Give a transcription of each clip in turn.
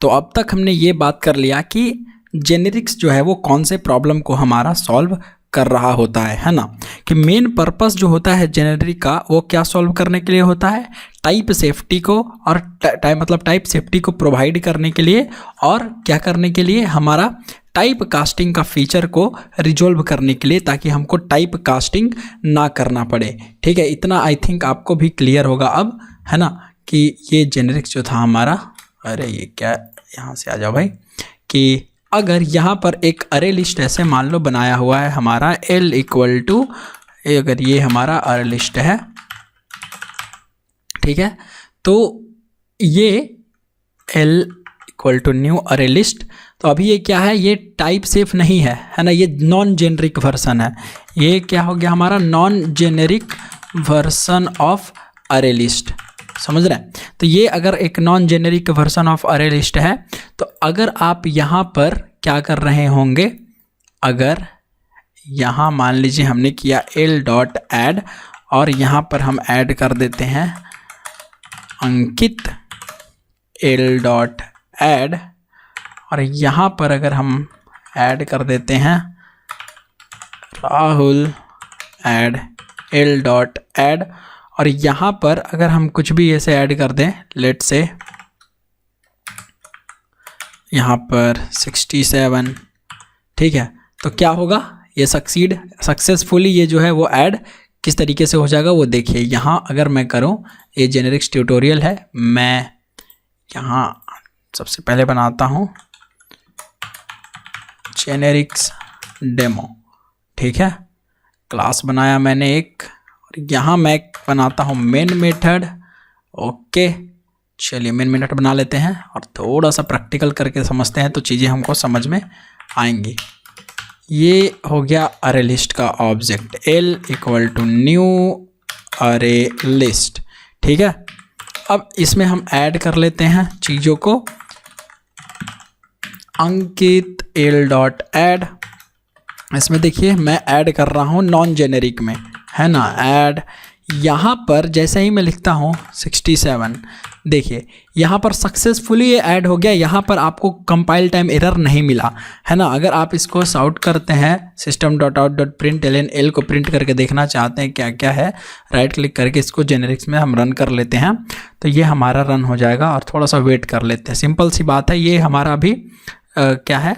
तो अब तक हमने ये बात कर लिया कि जेनेरिक्स जो है वो कौन से प्रॉब्लम को हमारा सॉल्व कर रहा होता है ना, कि मेन पर्पस जो होता है जेनेरिक का वो क्या सॉल्व करने के लिए होता है, टाइप सेफ्टी को, और टाइप सेफ्टी को प्रोवाइड करने के लिए, और क्या करने के लिए, हमारा टाइप कास्टिंग का फीचर को रिजोल्व करने के लिए, ताकि हमको टाइप कास्टिंग ना करना पड़े। ठीक है, इतना आई थिंक आपको भी क्लियर होगा अब, है ना, कि ये जेनेरिक्स जो था हमारा, अरे ये क्या, यहाँ से आ जाओ भाई, कि अगर यहाँ पर एक अरे लिस्ट ऐसे मान लो बनाया हुआ है हमारा L इक्वल टू, अगर ये हमारा अरे लिस्ट है, ठीक है, तो ये L equal to new array list, तो अभी ये क्या है, ये टाइप सेफ नहीं है ना, ये नॉन जेनरिक वर्सन है। ये क्या हो गया हमारा, non generic version of array list, समझ रहे हैं। तो ये अगर एक non generic version of array list है, तो अगर आप यहाँ पर क्या कर रहे होंगे, अगर यहाँ मान लीजिए हमने किया L.add और यहाँ पर हम ऐड कर देते हैं अंकित L.add, और यहाँ पर अगर हम ऐड कर देते हैं राहुल ऐड L.add, और यहाँ पर अगर हम कुछ भी ऐसे ऐड कर दें, लेट्स से यहाँ पर 67, ठीक है, तो क्या होगा, ये सक्सेसफुली ये जो है वो ऐड किस तरीके से हो जाएगा वो देखिए। यहाँ अगर मैं करूँ, ये जेनेरिक्स ट्यूटोरियल है, मैं यहाँ सबसे पहले बनाता हूँ जेनेरिक्स डेमो, ठीक है, क्लास बनाया मैंने एक, यहाँ मैं बनाता हूँ मेन मेथड। ओके, चलिए मेन मेथड बना लेते हैं और थोड़ा सा प्रैक्टिकल करके समझते हैं तो चीज़ें हमको समझ में आएंगी। ये हो गया अरे लिस्ट का object L equal to new array list, ठीक है। अब इसमें हम ऐड कर लेते हैं चीज़ों को, अंकित L.add, इसमें देखिए मैं ऐड कर रहा हूँ नॉन जेनेरिक में, है ना, ऐड, यहाँ पर जैसे ही मैं लिखता हूँ 67, देखिए यहाँ पर सक्सेसफुली ये ऐड हो गया। यहाँ पर आपको कंपाइल टाइम एरर नहीं मिला, है ना। अगर आप इसको सॉर्ट करते हैं system.out.println L को प्रिंट करके देखना चाहते हैं क्या क्या है, राइट क्लिक करके इसको जेनेरिक्स में हम रन कर लेते हैं, तो ये हमारा रन हो जाएगा। और थोड़ा सा वेट कर लेते हैं, सिंपल सी बात है। ये हमारा अभी क्या है,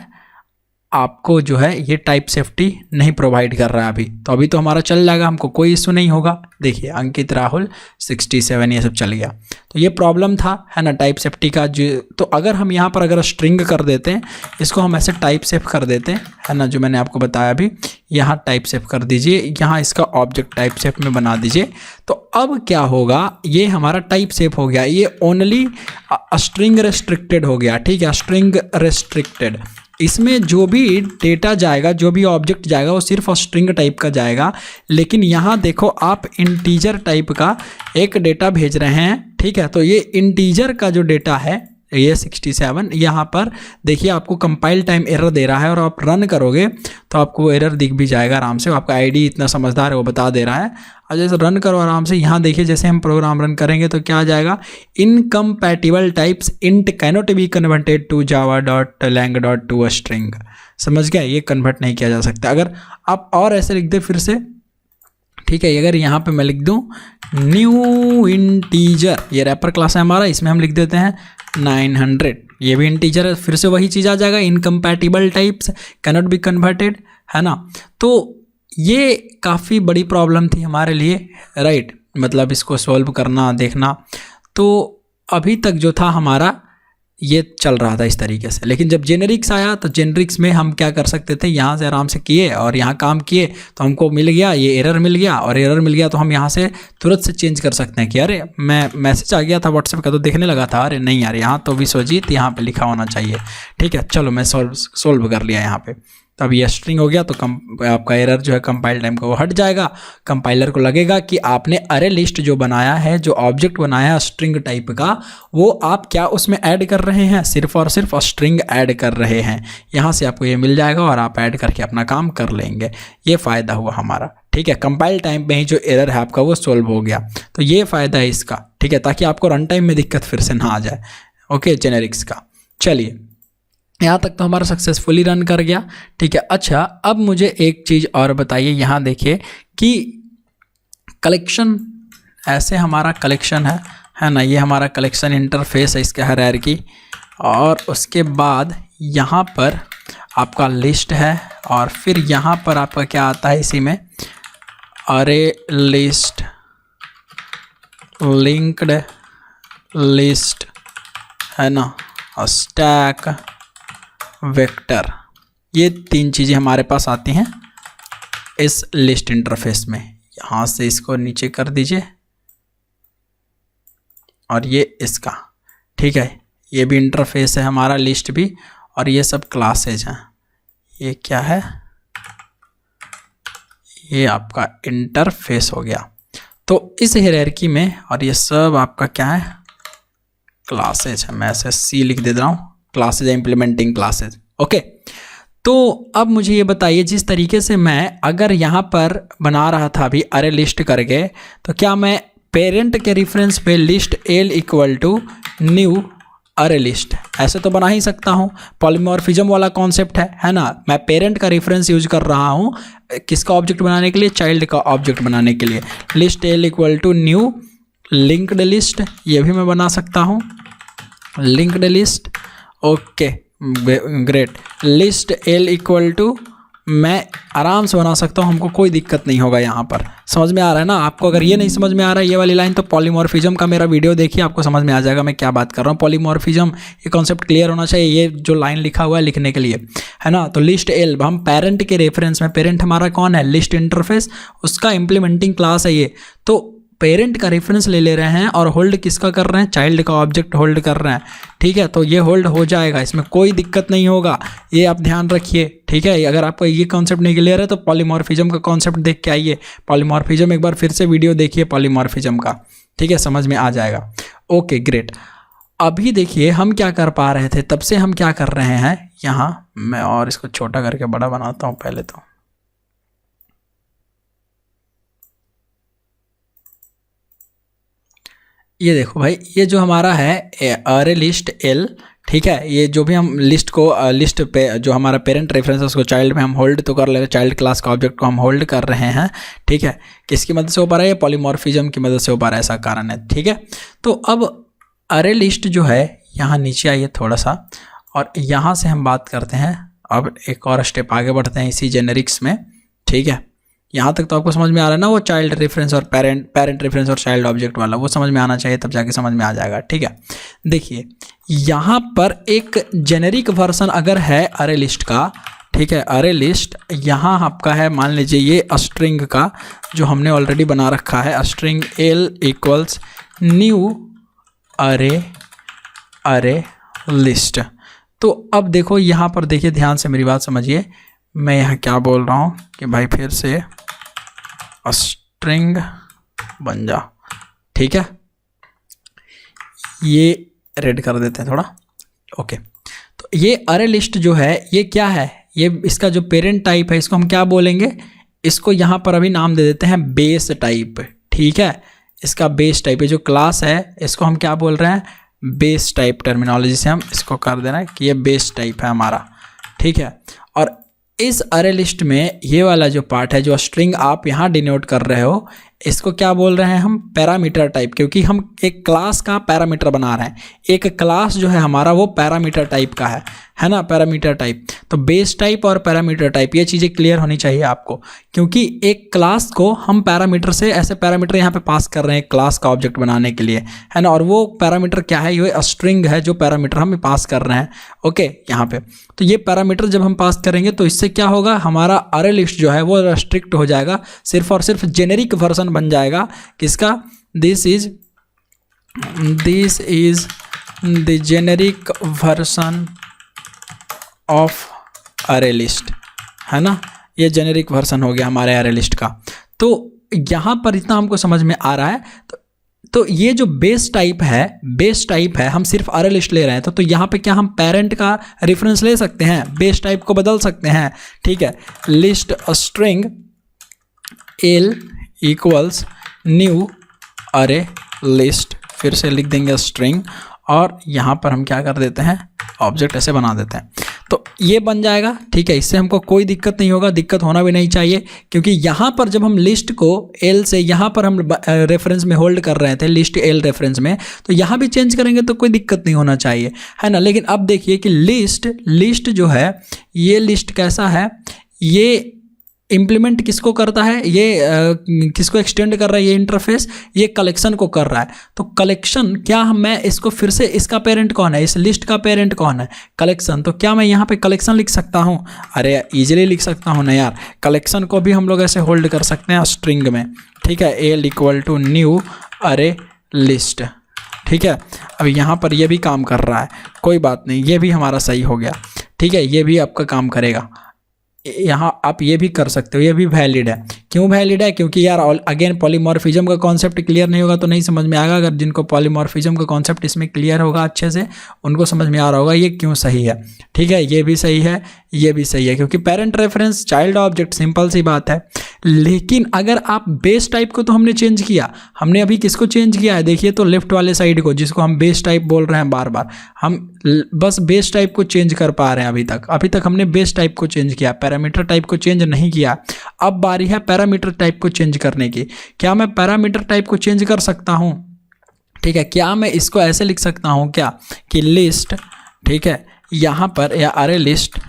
आपको जो है ये टाइप सेफ्टी नहीं प्रोवाइड कर रहा है अभी, तो अभी तो हमारा चल जाएगा, हमको कोई इशू नहीं होगा। देखिए अंकित राहुल 67 ये सब चल गया, तो ये प्रॉब्लम था, है ना, टाइप सेफ्टी का। जो तो अगर हम यहाँ पर अगर स्ट्रिंग कर देते हैं, इसको हम ऐसे टाइप सेफ कर देते हैं, है ना, जो मैंने आपको बताया अभी, यहाँ टाइप सेफ कर दीजिए, यहाँ इसका ऑब्जेक्ट टाइप सेफ में बना दीजिए। तो अब क्या होगा, ये हमारा टाइप सेफ हो गया, ये ओनली स्ट्रिंग रेस्ट्रिक्टेड हो गया, ठीक है, स्ट्रिंग रेस्ट्रिक्टेड। इसमें जो भी डेटा जाएगा, जो भी ऑब्जेक्ट जाएगा वो सिर्फ स्ट्रिंग टाइप का जाएगा। लेकिन यहाँ देखो आप इंटीजर टाइप का एक डेटा भेज रहे हैं, ठीक है, तो ये इंटीजर का जो डेटा है ये 67, यहाँ पर देखिए आपको कंपाइल टाइम एरर दे रहा है, और आप रन करोगे तो आपको वो एरर दिख भी जाएगा आराम से। आपका आईडी इतना समझदार है वो बता दे रहा है। और जैसे रन करो आराम से, यहाँ देखिए जैसे हम प्रोग्राम रन करेंगे तो क्या आ जाएगा, incompatible types int cannot be converted to java.lang to a string. समझ गए, ये कन्वर्ट नहीं किया जा सकता। अगर आप और ऐसे लिख दे फिर से, ठीक है, अगर यहाँ पे मैं लिख दूँ न्यू इंटीजर, ये रैपर क्लास है हमारा, इसमें हम लिख देते हैं 900, ये भी इंटीजर है, फिर से वही चीज़ आ जाएगा, incompatible types cannot be converted, है ना। तो ये काफ़ी बड़ी प्रॉब्लम थी हमारे लिए, राइट, मतलब इसको सॉल्व करना, देखना। तो अभी तक जो था हमारा ये चल रहा था इस तरीके से। लेकिन जब जेनेरिक्स आया तो जेनेरिक्स में हम क्या कर सकते थे, यहाँ से आराम से किए और यहाँ काम किए तो हमको मिल गया, ये एरर मिल गया, और एरर मिल गया तो हम यहाँ से तुरंत से चेंज कर सकते हैं कि अरे मैं मैसेज आ गया था व्हाट्सएप का तो देखने लगा था, अरे नहीं यार यहाँ तो विश्वजीत यहाँ पे लिखा होना चाहिए, ठीक है, चलो मैं सोल्व कर लिया यहाँ पे। तब ये स्ट्रिंग हो गया तो आपका एरर जो है कंपाइल टाइम का वो हट जाएगा। कंपाइलर को लगेगा कि आपने अरे लिस्ट जो बनाया है, जो ऑब्जेक्ट बनाया है स्ट्रिंग टाइप का, वो आप क्या उसमें ऐड कर रहे हैं, सिर्फ और सिर्फ स्ट्रिंग ऐड कर रहे हैं। यहाँ से आपको ये मिल जाएगा और आप ऐड करके अपना काम कर लेंगे। ये फ़ायदा हुआ हमारा, ठीक है, कंपाइल टाइम में ही जो एरर है आपका वो सोल्व हो गया। तो ये फ़ायदा है इसका, ठीक है, ताकि आपको रन टाइम में दिक्कत फिर से ना आ जाए। ओके, जेनेरिक्स का चलिए यहाँ तक तो हमारा सक्सेसफुली रन कर गया, ठीक है। अच्छा, अब मुझे एक चीज़ और बताइए, यहाँ देखिए कि कलेक्शन, ऐसे हमारा कलेक्शन है ना, ये हमारा कलेक्शन इंटरफेस है इसका हायरार्की, और उसके बाद यहाँ पर आपका लिस्ट है, और फिर यहाँ पर आपका क्या आता है इसी में, अरे लिस्ट, लिंक्ड लिस्ट, है ना, स्टैक, वेक्टर, ये 3 चीज़ें हमारे पास आती हैं इस लिस्ट इंटरफेस में। यहाँ से इसको नीचे कर दीजिए, और ये इसका, ठीक है, ये भी इंटरफेस है हमारा, लिस्ट भी, और ये सब क्लासेज हैं। ये क्या है, ये आपका इंटरफेस हो गया। तो इस हायरार्की में, और ये सब आपका क्या है, क्लासेज है। मैं ऐसे सी लिख दे रहा हूँ, क्लासेज, इम्प्लीमेंटिंग क्लासेज, ओके। तो अब मुझे ये बताइए, जिस तरीके से मैं अगर यहाँ पर बना रहा था अभी अरे लिस्ट करके, तो क्या मैं पेरेंट के रेफरेंस पे list L equal to new array list ऐसे तो बना ही सकता हूँ। पॉलीमॉर्फिज्म वाला कॉन्सेप्ट है ना। मैं पेरेंट का रेफरेंस यूज कर रहा हूँ किसका ऑब्जेक्ट बनाने के लिए, चाइल्ड का ऑब्जेक्ट बनाने के लिए। List L equal to new linked list, ये भी मैं बना सकता हूँ, linked list, okay great. List L equal to, मैं आराम से बना सकता हूँ, हमको कोई दिक्कत नहीं होगा। यहाँ पर समझ में आ रहा है ना आपको? अगर ये नहीं समझ में आ रहा है ये वाली लाइन, तो पॉलीमॉर्फिज्म का मेरा वीडियो देखिए, आपको समझ में आ जाएगा मैं क्या बात कर रहा हूँ। पॉलीमॉर्फिज्म ये कॉन्सेप्ट क्लियर होना चाहिए, ये जो लाइन लिखा हुआ है लिखने के लिए, है ना। तो लिस्ट एल, हम पेरेंट के रेफरेंस में, पेरेंट हमारा कौन है, लिस्ट इंटरफेस, उसका इम्प्लीमेंटिंग क्लास है ये। तो पेरेंट का रेफरेंस ले रहे हैं और होल्ड किसका कर रहे हैं, चाइल्ड का ऑब्जेक्ट होल्ड कर रहे हैं, ठीक है। तो ये होल्ड हो जाएगा, इसमें कोई दिक्कत नहीं होगा, ये आप ध्यान रखिए, ठीक है। अगर आपको ये कॉन्सेप्ट नहीं क्लियर है तो पॉलीमॉर्फिज्म का कॉन्सेप्ट देख के आइए, पॉलीमॉर्फिज्म एक बार फिर से वीडियो देखिए पॉलीमॉर्फिज्म का, ठीक है, समझ में आ जाएगा। Okay great. अभी देखिए हम क्या कर पा रहे थे, तब से हम क्या कर रहे हैं, यहाँ मैं और इसको छोटा करके बड़ा बनाता हूँ पहले। तो ये देखो भाई, ये जो हमारा है अरे लिस्ट एल, ठीक है, ये जो भी हम लिस्ट को लिस्ट पे जो हमारा पेरेंट रेफरेंस है उसको चाइल्ड में हम होल्ड तो कर ले रहे हैं, चाइल्ड क्लास का ऑब्जेक्ट को हम होल्ड कर रहे हैं, ठीक है। किसकी मदद से हो पा रहा है, ये पॉलीमॉर्फिज्म की मदद से हो पा रहा है, ऐसा कारण है, ठीक है। तो अब अरे लिस्ट जो है, यहाँ नीचे आइए थोड़ा सा, और यहाँ से हम बात करते हैं, अब एक और स्टेप आगे बढ़ते हैं इसी जेनेरिक्स में, ठीक है। यहाँ तक तो आपको समझ में आ रहा है ना, वो चाइल्ड रेफरेंस और पेरेंट रेफरेंस और चाइल्ड ऑब्जेक्ट वाला, वो समझ में आना चाहिए, तब जाके समझ में आ जाएगा, ठीक है। देखिए यहाँ पर एक जेनेरिक वर्जन अगर है अरे लिस्ट का, ठीक है, अरे लिस्ट यहाँ आपका है, मान लीजिए ये स्ट्रिंग का जो हमने ऑलरेडी बना रखा है, string L equals new array list. तो अब देखो यहाँ पर देखिए, ध्यान से मेरी बात समझिए, मैं यहाँ क्या बोल रहा हूँ कि भाई फिर से स्ट्रिंग बन जा, ठीक है। ये रेड कर देते हैं थोड़ा, ओके। तो ये अरे लिस्ट जो है ये क्या है, ये इसका जो पेरेंट टाइप है इसको हम क्या बोलेंगे, इसको यहाँ पर अभी नाम दे देते हैं बेस टाइप, ठीक है। इसका बेस टाइप है जो क्लास है, इसको हम क्या बोल रहे हैं, बेस टाइप टर्मिनोलॉजी से हम इसको कर देना है कि ये बेस टाइप है हमारा, ठीक है। और इस अरे लिस्ट में ये वाला जो पार्ट है, जो स्ट्रिंग आप यहाँ डिनोट कर रहे हो, इसको क्या बोल रहे हैं हम, पैरामीटर टाइप, क्योंकि हम एक क्लास का पैरामीटर बना रहे हैं। एक क्लास जो है हमारा वो पैरामीटर टाइप का है ना, पैरामीटर टाइप। तो बेस टाइप और पैरामीटर टाइप, ये चीज़ें क्लियर होनी चाहिए आपको, क्योंकि एक क्लास को हम पैरामीटर से, ऐसे पैरामीटर यहाँ पे पास कर रहे हैं क्लास का ऑब्जेक्ट बनाने के लिए, है ना। और वो पैरामीटर क्या है, ये स्ट्रिंग है जो पैरामीटर हम पास कर रहे हैं, ओके यहाँ पे। तो ये पैरामीटर जब हम पास करेंगे तो इससे क्या होगा, हमारा अरे लिस्ट जो है वो रेस्ट्रिक्ट हो जाएगा, सिर्फ और सिर्फ जेनेरिक वर्जन बन जाएगा किसका, this is the generic version of array list, है ना। ये जेनेरिक वर्जन हो गया हमारे अरे लिस्ट का। तो यहाँ पर इतना हमको समझ में आ रहा है। तो ये जो बेस टाइप है, हम सिर्फ अरे लिस्ट ले रहे हैं, तो यहाँ पे क्या हम पेरेंट का रेफरेंस ले सकते हैं, बेस टाइप को बदल सकते हैं, ठीक है। List string L equals new array list, फिर से लिख देंगे स्ट्रिंग, और यहाँ पर हम क्या कर देते हैं, ऑब्जेक्ट ऐसे बना देते हैं तो ये बन जाएगा, ठीक है। इससे हमको कोई दिक्कत नहीं होगा, दिक्कत होना भी नहीं चाहिए, क्योंकि यहाँ पर जब हम लिस्ट को एल से यहाँ पर हम रेफरेंस में होल्ड कर रहे थे, लिस्ट एल रेफरेंस में, तो यहाँ भी चेंज करेंगे तो कोई दिक्कत नहीं होना चाहिए, है ना। लेकिन अब देखिए कि लिस्ट जो है, ये लिस्ट कैसा है, ये इम्प्लीमेंट किसको करता है, ये किसको एक्सटेंड कर रहा है, ये इंटरफेस ये कलेक्शन को कर रहा है। तो कलेक्शन, क्या मैं इसको फिर से, इसका पेरेंट कौन है, इस लिस्ट का पेरेंट कौन है, कलेक्शन। तो क्या मैं यहाँ पे कलेक्शन लिख सकता हूँ, अरे इजीली लिख सकता हूँ ना यार। कलेक्शन को भी हम लोग ऐसे होल्ड कर सकते हैं स्ट्रिंग में, ठीक है, L equal to new array list, ठीक है। अब यहाँ पर ये भी काम कर रहा है, कोई बात नहीं, ये भी हमारा सही हो गया, ठीक है, ये भी आपका काम करेगा। यहाँ आप ये भी कर सकते हो, ये भी वैलिड है। क्यों वैलिड है, क्योंकि यार अगेन पॉलीमॉर्फिज्म का कॉन्सेप्ट क्लियर नहीं होगा तो नहीं समझ में आएगा। अगर जिनको पॉलीमॉर्फिज्म का कॉन्सेप्ट इसमें क्लियर होगा अच्छे से, उनको समझ में आ रहा होगा ये क्यों सही है, ठीक है। ये भी सही है, ये भी सही है, क्योंकि parent reference child object, simple सी बात है। लेकिन अगर आप बेस टाइप को तो हमने चेंज किया, हमने अभी किसको चेंज किया है, देखिए तो लेफ्ट वाले साइड को, जिसको हम बेस टाइप बोल रहे हैं बार बार, हम बस बेस टाइप को चेंज कर पा रहे हैं अभी तक हमने बेस टाइप को चेंज किया, पैरामीटर टाइप को चेंज नहीं किया। अब बारी है पैरामीटर टाइप को चेंज करने की। क्या मैं पैरामीटर टाइप को चेंज कर सकता हूं, ठीक है। क्या मैं इसको ऐसे लिख सकता हूं क्या कि लिस्ट, ठीक है, यहाँ पर या अरे लिस्ट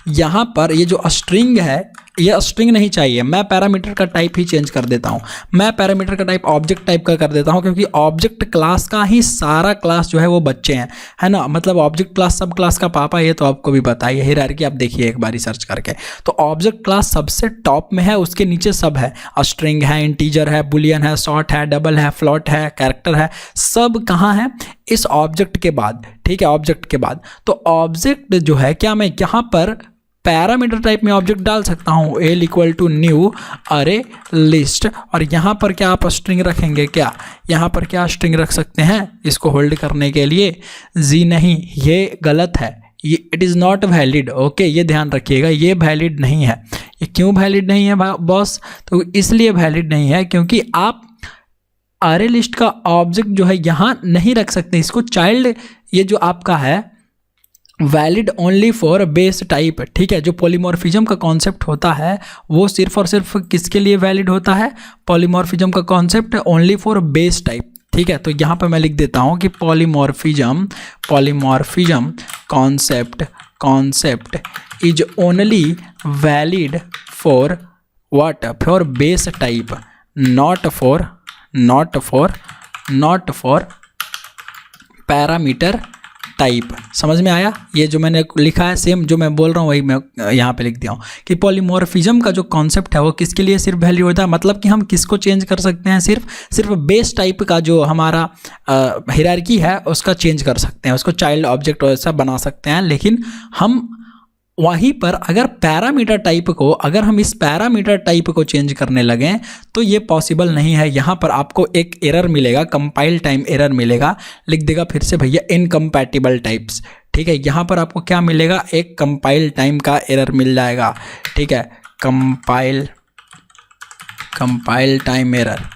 यहाँ पर ये जो स्ट्रिंग है, ये स्ट्रिंग नहीं चाहिए, मैं पैरामीटर का टाइप ही चेंज कर देता हूँ। मैं पैरामीटर का टाइप ऑब्जेक्ट टाइप का कर देता हूँ, क्योंकि ऑब्जेक्ट क्लास का ही सारा क्लास जो है वो बच्चे हैं, है ना। मतलब ऑब्जेक्ट क्लास सब क्लास का पापा, ये तो आपको भी पता है, हायरार्की आप देखिए एक बारी सर्च करके। तो ऑब्जेक्ट क्लास सबसे टॉप में है, उसके नीचे सब है, स्ट्रिंग है, इंटीजर है, बुलियन है, शॉर्ट है, डबल है, फ्लोट है, कैरेक्टर है, सब कहाँ है, इस ऑब्जेक्ट के बाद, ठीक है, ऑब्जेक्ट के बाद। तो ऑब्जेक्ट जो है, क्या मैं यहाँ पर पैरामीटर टाइप में ऑब्जेक्ट डाल सकता हूँ, L equal to new array list, और यहाँ पर क्या आप स्ट्रिंग रखेंगे, क्या यहाँ पर क्या स्ट्रिंग रख सकते हैं इसको होल्ड करने के लिए, जी नहीं, ये गलत है, ये it is not valid, okay, ये ध्यान रखिएगा, ये वैलिड नहीं है। ये क्यों वैलिड नहीं है बॉस, तो इसलिए वैलिड नहीं है क्योंकि आप अरे लिस्ट का ऑब्जेक्ट जो है यहाँ नहीं रख सकते, इसको चाइल्ड, ये जो आपका है valid only for base type, ठीक है। जो पॉलीमॉर्फिज्म का कॉन्सेप्ट होता है वो सिर्फ और सिर्फ किसके लिए वैलिड होता है, पॉलीमॉर्फिज्म का concept only for base type, ठीक है। तो यहाँ पर मैं लिख देता हूँ कि polymorphism concept is only valid for what, for base type, not for parameter type. समझ में आया, ये जो मैंने लिखा है सेम जो मैं बोल रहा हूँ वही मैं यहाँ पे लिख दिया हूँ कि पॉलीमॉर्फिज्म का जो कॉन्सेप्ट है वो किसके लिए सिर्फ वैल्यू होता है, मतलब कि हम किसको चेंज कर सकते हैं, सिर्फ बेस टाइप का जो हमारा हायरार्की है उसका चेंज कर सकते हैं, उसको चाइल्ड ऑब्जेक्ट वैसा बना सकते हैं। लेकिन हम वहीं पर अगर पैरामीटर टाइप को, अगर हम इस पैरामीटर टाइप को चेंज करने लगें तो ये पॉसिबल नहीं है। यहाँ पर आपको एक एरर मिलेगा, कंपाइल टाइम एरर मिलेगा, लिख देगा फिर से भैया इनकम्पैटिबल टाइप्स, ठीक है। यहाँ पर आपको क्या मिलेगा, एक कंपाइल टाइम का एरर मिल जाएगा, ठीक है, कंपाइल टाइम एरर,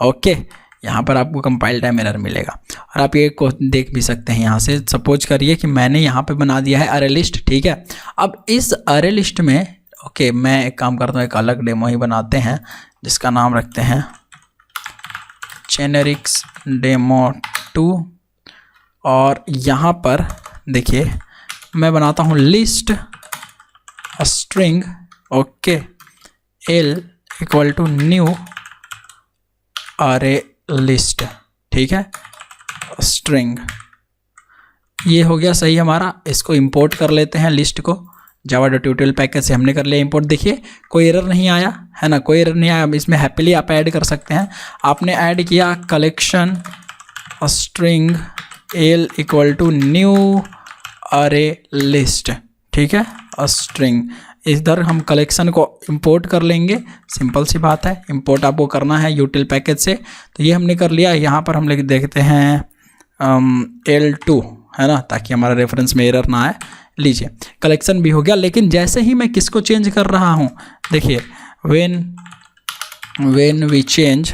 ओके। यहाँ पर आपको कंपाइल टाइम एरर मिलेगा। और आप ये को देख भी सकते हैं यहाँ से, सपोज करिए कि मैंने यहाँ पे बना दिया है अरे लिस्ट, ठीक है। अब इस अरे लिस्ट में, ओके, मैं एक काम करता हूँ, एक अलग डेमो ही बनाते हैं जिसका नाम रखते हैं जेनेरिक्स डेमो 2। और यहाँ पर देखिए मैं बनाता हूँ list string, okay, L equal to new array list, ठीक है, स्ट्रिंग। ये हो गया सही हमारा। इसको इंपोर्ट कर लेते हैं लिस्ट को, java.util पैकेज से हमने कर लिया इंपोर्ट। देखिए कोई एरर नहीं आया, है ना, कोई एरर नहीं आया। इसमें हैप्पीली आप ऐड कर सकते हैं। आपने ऐड किया collection string L equal to new array list, ठीक है, स्ट्रिंग। इधर हम कलेक्शन को इंपोर्ट कर लेंगे, सिंपल सी बात है, इंपोर्ट आपको करना है यूटिल पैकेज से। तो ये हमने कर लिया। यहाँ पर हम लिख देखते हैं L2, है ना, ताकि हमारा रेफरेंस में एरर ना आए। लीजिए कलेक्शन भी हो गया। लेकिन जैसे ही मैं किसको चेंज कर रहा हूँ, देखिए when we change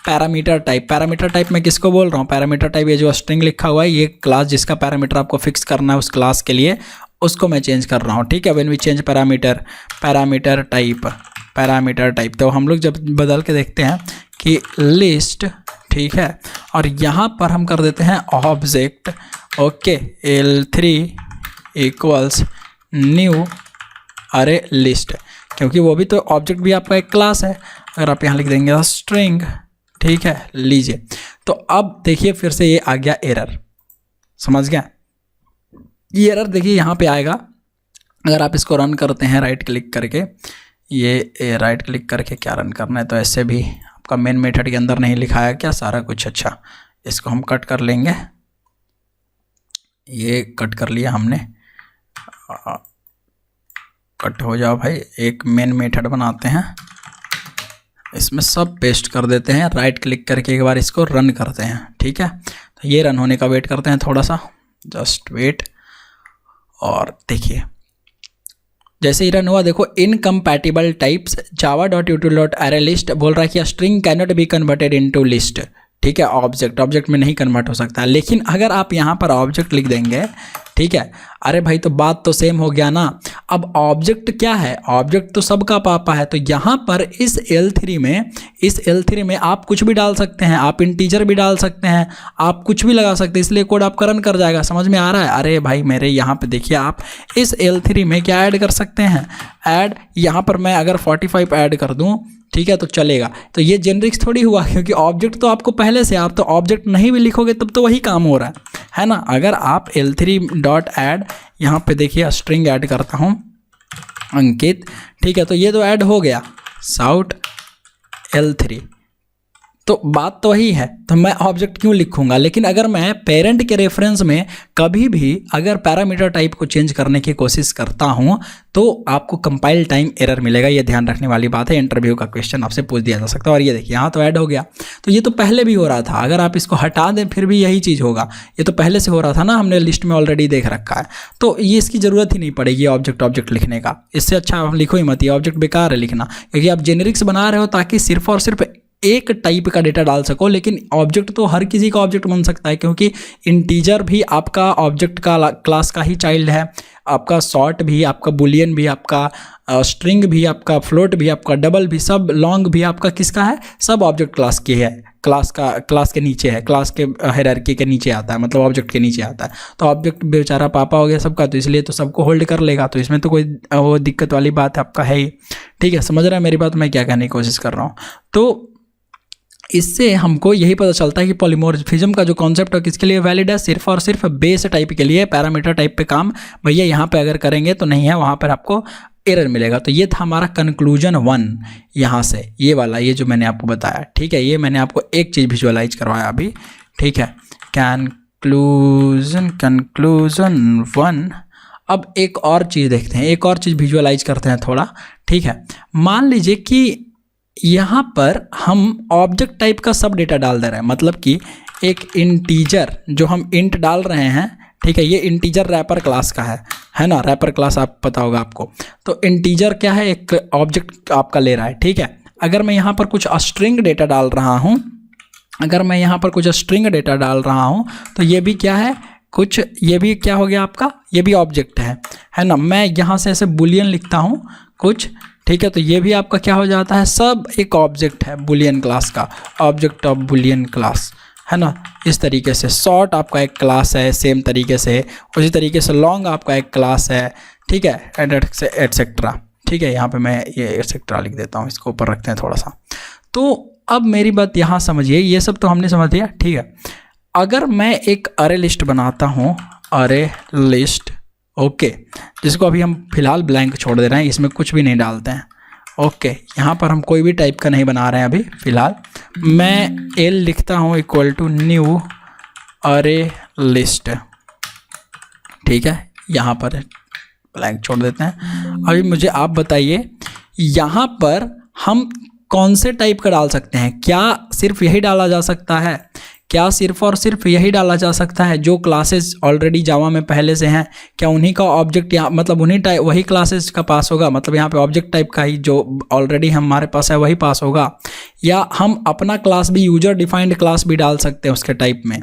parameter type. Parameter type मैं किसको बोल रहा हूँ? पैरामीटर टाइप ये जो स्ट्रिंग लिखा हुआ है, ये क्लास जिसका पैरामीटर आपको फिक्स करना है उस क्लास के लिए, उसको मैं चेंज कर रहा हूँ। ठीक है, when we change parameter, parameter type, तो हम लोग जब बदल के देखते हैं कि लिस्ट, ठीक है, और यहाँ पर हम कर देते हैं object, okay, L3 equals new array list, क्योंकि वो भी तो ऑब्जेक्ट भी आपका एक क्लास है। अगर आप यहाँ लिख देंगे स्ट्रिंग, ठीक है, लीजिए, तो अब देखिए फिर से ये आ गया एरर, समझ गया? ये एरर देखिए यहाँ पे आएगा। अगर आप इसको रन करते हैं राइट क्लिक करके, ये राइट क्लिक करके क्या रन करना है, तो ऐसे भी आपका मेन मेथड के अंदर नहीं लिखा है क्या सारा कुछ? अच्छा, इसको हम कट कर लेंगे, ये कट कर लिया हमने, कट हो जाओ भाई। एक मेन मेथड बनाते हैं, इसमें सब पेस्ट कर देते हैं, राइट क्लिक करके एक बार इसको रन करते हैं। ठीक है, तो ये रन होने का वेट करते हैं थोड़ा सा, जस्ट वेट, और देखिए जैसे ही रन हुआ, देखो इनकम्पैटिबल टाइप्स java.util.arrayList बोल रहा है कि string can not be converted into list. ठीक है, ऑब्जेक्ट में नहीं कन्वर्ट हो सकता। लेकिन अगर आप यहाँ पर ऑब्जेक्ट लिख देंगे, ठीक है, अरे भाई तो बात तो सेम हो गया ना। अब ऑब्जेक्ट क्या है? ऑब्जेक्ट तो सबका पापा है। तो यहाँ पर इस L3 में आप कुछ भी डाल सकते हैं, आप इंटीजर भी डाल सकते हैं, आप कुछ भी लगा सकते हैं, इसलिए कोड आपका रन कर जाएगा। समझ में आ रहा है? अरे भाई मेरे यहाँ पे देखिए, आप इस L3 में क्या ऐड कर सकते हैं? ऐड, यहाँ पर मैं अगर 45 ऐड कर दूँ, ठीक है, तो चलेगा। तो ये जेनरिक्स थोड़ी हुआ, क्योंकि ऑब्जेक्ट तो आपको पहले से, आप तो ऑब्जेक्ट नहीं भी लिखोगे तब तो वही काम हो रहा है ना। अगर आप L3.add यहाँ पे देखिए स्ट्रिंग ऐड करता हूँ अंकित, ठीक है, तो ये तो ऐड हो गया साउट L3, तो बात तो वही है। तो मैं ऑब्जेक्ट क्यों लिखूंगा? लेकिन अगर मैं पेरेंट के रेफरेंस में कभी भी अगर पैरामीटर टाइप को चेंज करने की कोशिश करता हूं तो आपको कंपाइल टाइम एरर मिलेगा। ये ध्यान रखने वाली बात है, इंटरव्यू का क्वेश्चन आपसे पूछ दिया जा सकता है। और ये देखिए यहाँ तो ऐड हो गया, तो ये तो पहले भी हो रहा था। अगर आप इसको हटा दें फिर भी यही चीज़ होगा, ये तो पहले से हो रहा था ना, हमने लिस्ट में ऑलरेडी देख रखा है। तो ये इसकी ज़रूरत ही नहीं पड़ेगी ऑब्जेक्ट लिखने का। इससे अच्छा आप लिखो ही मत, ये ऑब्जेक्ट बेकार है लिखना, क्योंकि आप जेनेरिक्स बना रहे हो ताकि सिर्फ और सिर्फ एक टाइप का डेटा डाल सको। लेकिन ऑब्जेक्ट तो हर किसी का ऑब्जेक्ट बन सकता है, क्योंकि इंटीजर भी आपका ऑब्जेक्ट का क्लास का ही चाइल्ड है, आपका सॉर्ट भी, आपका बुलियन भी, आपका स्ट्रिंग भी, आपका फ्लोट भी, आपका डबल भी, सब लॉन्ग भी आपका किसका है? सब ऑब्जेक्ट क्लास की है, क्लास के नीचे है, क्लास के हायरार्की के नीचे आता है, मतलब ऑब्जेक्ट के नीचे आता है। तो ऑब्जेक्ट बेचारा पापा हो गया सबका, तो इसलिए तो सबको होल्ड कर लेगा। तो इसमें तो कोई वो दिक्कत वाली बात आपका है ही। ठीक है, समझ रहे हैं मेरी बात, मैं क्या कहने की कोशिश कर रहा हूँ? तो इससे हमको यही पता चलता है कि पॉलीमॉर्फिज्म का जो कॉन्सेप्ट है किसके लिए वैलिड है? सिर्फ और सिर्फ बेस टाइप के लिए। पैरामीटर टाइप पे काम भैया यहाँ पे अगर करेंगे तो नहीं है, वहाँ पर आपको एरर मिलेगा। तो ये था हमारा कंक्लूजन 1 यहाँ से, ये वाला, ये जो मैंने आपको बताया। ठीक है, ये मैंने आपको एक चीज़ विजुअलाइज करवाया अभी। ठीक है, कंक्लूजन 1। अब एक और चीज़ देखते हैं, एक और चीज़ विजुअलाइज करते हैं थोड़ा। ठीक है, मान लीजिए कि यहाँ पर हम ऑब्जेक्ट टाइप का सब डेटा डाल दे रहे हैं, मतलब कि एक इंटीजर जो हम इंट डाल रहे हैं, ठीक है, ये इंटीजर रैपर क्लास का है ना। रैपर क्लास आप पता होगा आपको। तो इंटीजर क्या है? एक ऑब्जेक्ट आपका ले रहा है। ठीक है, अगर मैं यहाँ पर कुछ स्ट्रिंग डेटा डाल रहा हूँ, तो ये भी क्या है? कुछ ये भी क्या हो गया आपका? ये भी ऑब्जेक्ट है ना। मैं यहाँ से ऐसे बुलियन लिखता हूँ कुछ, ठीक है, तो ये भी आपका क्या हो जाता है? सब एक ऑब्जेक्ट है बुलियन क्लास का, ऑब्जेक्ट ऑफ बुलियन क्लास, है ना। इस तरीके से सॉर्ट आपका एक क्लास है, सेम तरीके से, उसी तरीके से लॉन्ग आपका एक क्लास है। ठीक है, एटसेट्रा। ठीक है, यहाँ पे मैं ये एटसेट्रा लिख देता हूँ, इसको ऊपर रखते हैं थोड़ा सा। तो अब मेरी बात यहाँ समझिए, ये सब तो हमने समझ लिया। ठीक है, अगर मैं एक अरे लिस्ट बनाता हूँ, अरे लिस्ट, ओके, जिसको अभी हम फिलहाल ब्लैंक छोड़ दे रहे हैं, इसमें कुछ भी नहीं डालते हैं। ओके, यहाँ पर हम कोई भी टाइप का नहीं बना रहे हैं अभी फिलहाल। मैं एल लिखता हूँ equal to new array list. ठीक है, यहाँ पर ब्लैंक छोड़ देते हैं। अभी मुझे आप बताइए, यहाँ पर हम कौन से टाइप का डाल सकते हैं? क्या सिर्फ यही डाला जा सकता है? क्या सिर्फ और सिर्फ यही डाला जा सकता है जो क्लासेस ऑलरेडी जावा में पहले से हैं? क्या उन्हीं का ऑब्जेक्ट यहाँ मतलब उन्हीं टाइप वही क्लासेस का पास होगा? मतलब यहाँ पे ऑब्जेक्ट टाइप का ही जो ऑलरेडी हमारे पास है वही पास होगा? या हम अपना क्लास भी यूजर डिफाइंड क्लास भी डाल सकते हैं उसके टाइप में?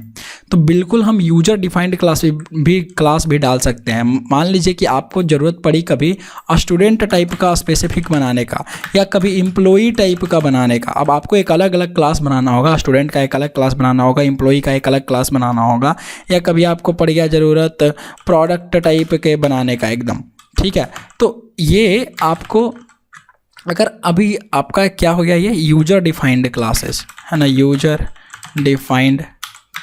तो बिल्कुल हम यूजर डिफाइंड क्लास भी डाल सकते हैं। मान लीजिए कि आपको ज़रूरत पड़ी कभी स्टूडेंट टाइप का स्पेसिफिक बनाने का या कभी एम्प्लॉई टाइप का बनाने का। अब आपको एक अलग अलग क्लास बनाना होगा, स्टूडेंट का एक अलग क्लास बनाना होगा, एम्प्लॉई का एक अलग क्लास बनाना होगा, या कभी आपको पड़ गया ज़रूरत प्रोडक्ट टाइप के बनाने का एकदम, ठीक है। तो ये आपको अगर अभी आपका क्या हो गया, ये यूजर डिफाइंड क्लासेस है ना, यूजर डिफाइंड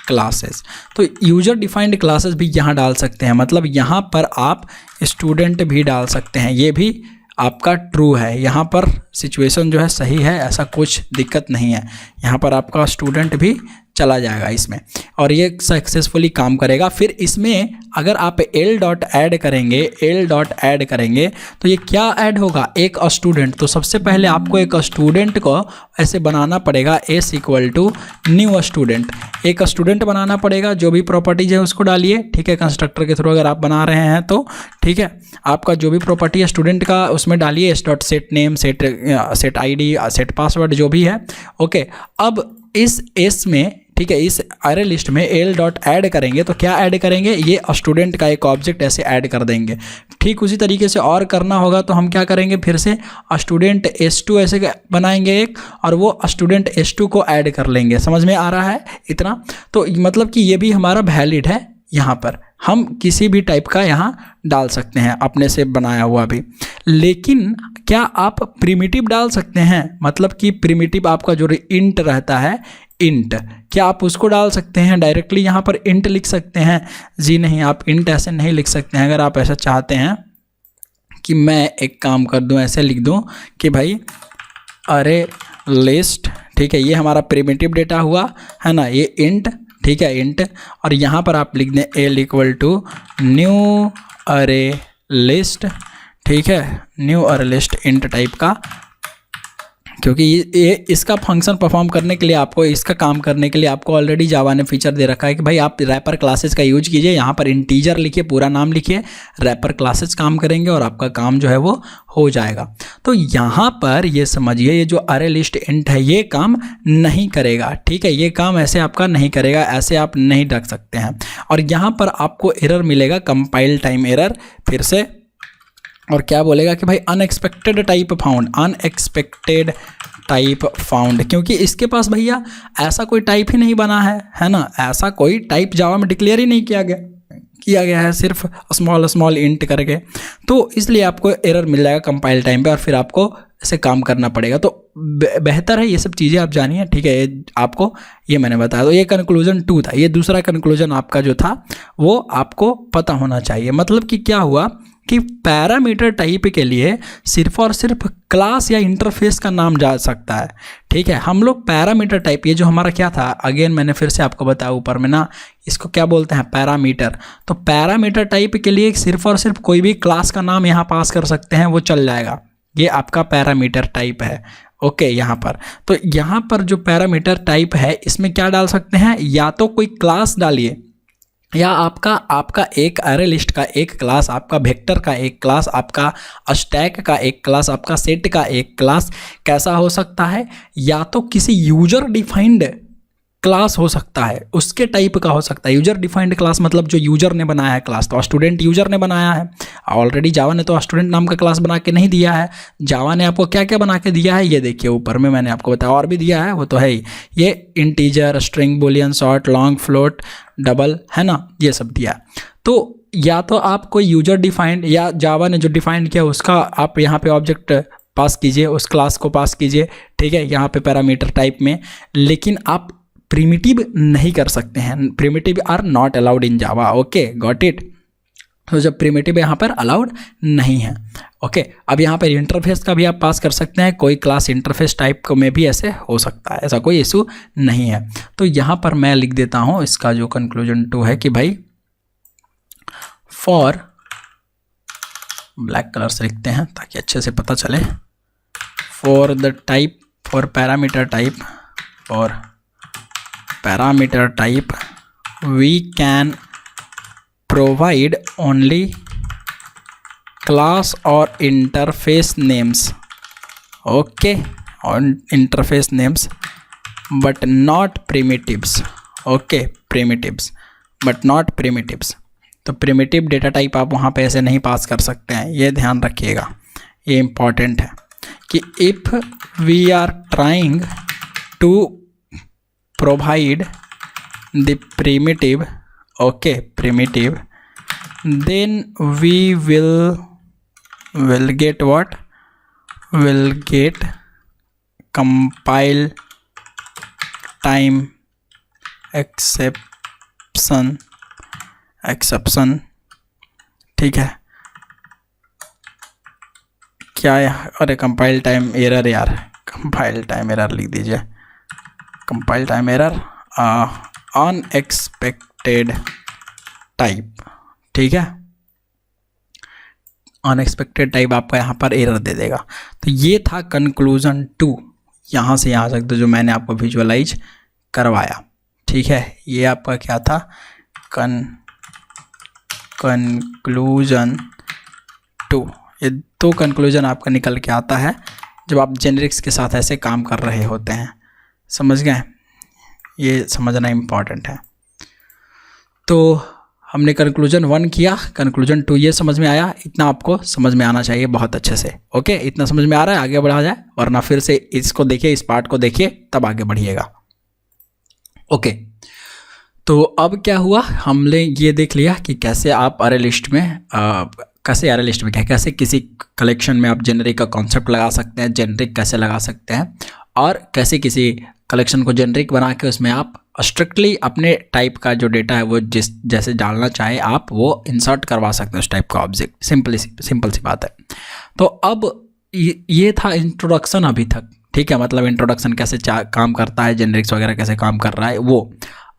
क्लासेस। तो यूजर डिफाइंड क्लासेस भी यहाँ डाल सकते हैं, मतलब यहाँ पर आप स्टूडेंट भी डाल सकते हैं। ये भी आपका ट्रू है, यहाँ पर सिचुएशन जो है सही है, ऐसा कुछ दिक्कत नहीं है। यहाँ पर आपका स्टूडेंट भी चला जाएगा इसमें और ये सक्सेसफुली काम करेगा। फिर इसमें अगर आप एल डॉट ऐड करेंगे तो ये क्या ऐड होगा, एक स्टूडेंट। तो सबसे पहले आपको एक स्टूडेंट को ऐसे बनाना पड़ेगा, S equal to new student. एक स्टूडेंट बनाना पड़ेगा, जो भी प्रॉपर्टीज है उसको डालिए, ठीक है। कंस्ट्रक्टर के थ्रू अगर आप बना रहे हैं तो ठीक है, आपका जो भी प्रॉपर्टी है स्टूडेंट का उसमें डालिए S dot set name, set ID, set password जो भी है, ओके। अब इस एस में, ठीक है, इस अरे लिस्ट में एल डॉट ऐड करेंगे तो क्या ऐड करेंगे, ये स्टूडेंट का एक ऑब्जेक्ट ऐसे ऐड कर देंगे। ठीक उसी तरीके से और करना होगा तो हम क्या करेंगे, फिर से स्टूडेंट S2 ऐसे बनाएंगे एक, और वो स्टूडेंट S2 को ऐड कर लेंगे। समझ में आ रहा है इतना? तो मतलब कि ये भी हमारा वैलिड है। यहाँ पर हम किसी भी टाइप का यहाँ डाल सकते हैं अपने से बनाया हुआ भी। लेकिन क्या आप प्रिमिटिव डाल सकते हैं, मतलब कि प्रिमिटिव आपका जो इंट रहता है, इंट, क्या आप उसको डाल सकते हैं डायरेक्टली यहाँ पर इंट लिख सकते हैं? जी नहीं, आप इंट ऐसे नहीं लिख सकते हैं। अगर आप ऐसा चाहते हैं कि मैं एक काम कर दूं, ऐसे लिख दूं कि भाई अरे लिस्ट, ठीक है, ये हमारा प्रिमिटिव डेटा हुआ है ना, ये इंट, ठीक है, इंट, और यहाँ पर आप लिख दें L equal to new array list, ठीक है, new array list int type का। क्योंकि ये इसका फंक्शन परफॉर्म करने के लिए आपको, इसका काम करने के लिए आपको ऑलरेडी जावा ने फीचर दे रखा है कि भाई आप रैपर क्लासेस का यूज कीजिए, यहाँ पर इंटीजर लिखिए, पूरा नाम लिखिए, रैपर क्लासेस काम करेंगे और आपका काम जो है वो हो जाएगा। तो यहाँ पर ये समझिए, ये जो अरे लिस्ट इंट है ये काम नहीं करेगा, ठीक है, ये काम ऐसे आपका नहीं करेगा, ऐसे आप नहीं रख सकते हैं। और यहाँ पर आपको एरर मिलेगा, कंपाइल टाइम एरर, फिर से, और क्या बोलेगा कि भाई unexpected type found, unexpected type found, क्योंकि इसके पास भैया ऐसा कोई टाइप ही नहीं बना है ना, ऐसा कोई टाइप जावा में डिक्लेयर ही नहीं किया गया है, सिर्फ स्मॉल इंट करके। तो इसलिए आपको एरर मिल जाएगा कंपाइल टाइम पे, और फिर आपको ऐसे काम करना पड़ेगा। तो बेहतर है ये सब चीज़ें आप जानिए, ठीक है, ये आपको ये मैंने बताया। तो ये कंक्लूजन 2 था। ये दूसरा कंक्लूजन आपका जो था वो आपको पता होना चाहिए। मतलब कि क्या हुआ कि पैरामीटर टाइप के लिए सिर्फ और सिर्फ क्लास या इंटरफेस का नाम जा सकता है, ठीक है। हम लोग पैरामीटर टाइप, ये जो हमारा क्या था, अगेन मैंने फिर से आपको बताया ऊपर में ना, इसको क्या बोलते हैं, पैरामीटर। तो पैरामीटर टाइप के लिए सिर्फ और सिर्फ कोई भी क्लास का नाम यहाँ पास कर सकते हैं, वो चल जाएगा, ये आपका पैरामीटर टाइप है, ओके। यहाँ पर तो यहाँ पर जो पैरामीटर टाइप है इसमें क्या डाल सकते हैं, या तो कोई क्लास डालिए, या आपका एक अरे लिस्ट का एक क्लास, आपका वेक्टर का एक क्लास, आपका स्टैक का एक क्लास, आपका सेट का एक क्लास। कैसा हो सकता है, या तो किसी यूजर डिफाइंड क्लास हो सकता है, उसके टाइप का हो सकता है। यूजर डिफाइंड क्लास मतलब जो यूजर ने बनाया है क्लास, तो स्टूडेंट यूजर ने बनाया है ऑलरेडी। जावा ने तो स्टूडेंट नाम का क्लास बना के नहीं दिया है। जावा ने आपको क्या क्या बना के दिया है, ये देखिए ऊपर में मैंने आपको बताया, और भी दिया है, वो तो है ही, ये integer, string, Boolean, short, long, float, double, है ना, ये सब दिया। तो या तो आप कोई यूजर डिफाइंड, या जावा ने जो डिफाइंड किया उसका आप यहाँ पे ऑब्जेक्ट पास कीजिए, उस क्लास को पास कीजिए, ठीक है, यहाँ पे पैरामीटर टाइप में। लेकिन आप प्रिमिटिव नहीं कर सकते हैं, primitive are not allowed in Java, okay, got it. तो जब प्रिमिटिव यहाँ पर अलाउड नहीं है, ओके। अब यहाँ पर इंटरफेस का भी आप पास कर सकते हैं, कोई क्लास इंटरफेस टाइप को में भी ऐसे हो सकता है, ऐसा कोई इशू नहीं है। तो यहाँ पर मैं लिख देता हूँ इसका जो कंक्लूजन 2 है कि भाई फॉर, ब्लैक कलर से लिखते हैं ताकि अच्छे से पता चले, for the type, for parameter type, और parameter type we can provide only class or interface names. Okay, on interface names but not primitives. Okay, primitives but not primitives. तो प्रिमिटिव डेटा टाइप आप वहाँ पे ऐसे नहीं पास कर सकते हैं, ये ध्यान रखिएगा, ये इम्पॉर्टेंट है कि if we are trying to provide the primitive, okay primitive, then we will get what? Will get compile time exception, ठीक है क्या है? अरे कंपाइल टाइम एरर यार, कंपाइल टाइम एरर लिख दीजिए, compile time error unexpected type, ठीक है, अनएक्सपेक्टेड टाइप आपका यहाँ पर एरर दे देगा। तो ये था कंक्लूजन 2, यहाँ से यहाँ तक तो जो मैंने आपको विजुअलाइज करवाया, ठीक है। ये आपका क्या था? कंक्लूजन 2। ये 2 कंक्लूजन आपका निकल के आता है जब आप जेनरिक्स के साथ ऐसे काम कर रहे होते हैं, समझ गए? ये समझना इम्पॉर्टेंट है। तो हमने कंक्लूजन 1 किया, कंक्लूजन 2 ये समझ में आया, इतना आपको समझ में आना चाहिए बहुत अच्छे से। ओके, इतना समझ में आ रहा है, आगे बढ़ा जाए, वरना फिर से इसको देखिए, इस पार्ट को देखिए, तब आगे बढ़िएगा। ओके, तो अब क्या हुआ, हमने ये देख लिया कि कैसे आप अरे लिस्ट में कैसे किसी कलेक्शन में आप जेनरिक का कॉन्सेप्ट लगा सकते हैं, जेनरिक कैसे लगा सकते हैं, और कैसे किसी कलेक्शन को जेनरिक बना के उसमें आप स्ट्रिक्टली अपने टाइप का जो डेटा है वो जैसे डालना चाहे आप वो इंसर्ट करवा सकते हैं उस टाइप का ऑब्जेक्ट। सिंपल सी बात है। तो अब ये था इंट्रोडक्शन अभी तक, ठीक है, मतलब इंट्रोडक्शन कैसे काम करता है, जेनरिक्स वगैरह कैसे काम कर रहा है वो।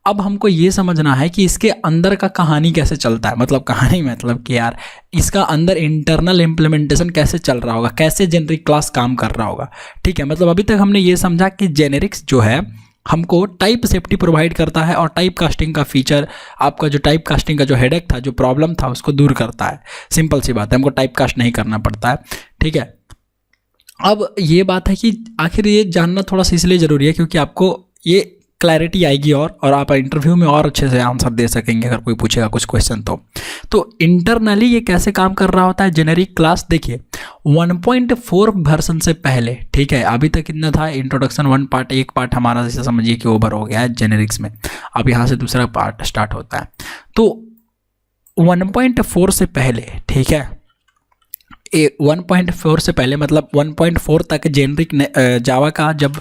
अब हमको ये समझना है कि इसके अंदर का कहानी कैसे चलता है, मतलब कहानी मतलब कि यार इसका अंदर इंटरनल इम्प्लीमेंटेशन कैसे चल रहा होगा, कैसे जेनरिक क्लास काम कर रहा होगा, ठीक है। मतलब अभी तक हमने ये समझा कि जेनेरिक्स जो है हमको टाइप सेफ्टी प्रोवाइड करता है और टाइप कास्टिंग का फीचर, आपका जो टाइप कास्टिंग का जो हेडेक था, जो प्रॉब्लम था, उसको दूर करता है। सिंपल सी बात है, हमको टाइप कास्ट नहीं करना पड़ता है, ठीक है। अब ये बात है कि आखिर ये जानना थोड़ा सा इसलिए ज़रूरी है क्योंकि आपको ये क्लैरिटी आएगी और आप इंटरव्यू में और अच्छे से आंसर दे सकेंगे अगर कोई पूछेगा कुछ क्वेश्चन तो इंटरनली ये कैसे काम कर रहा होता है जेनेरिक क्लास। देखिए 1.4 वर्जन से पहले, ठीक है, अभी तक कितना था, इंट्रोडक्शन 1 पार्ट, एक पार्ट हमारा जैसे समझिए कि ओवर हो गया है जेनेरिक्स में, अब यहाँ से दूसरा पार्ट स्टार्ट होता है। तो 1.4 से पहले, ठीक है, 1.4 से पहले मतलब 1.4 तक जेनरिक जावा का, जब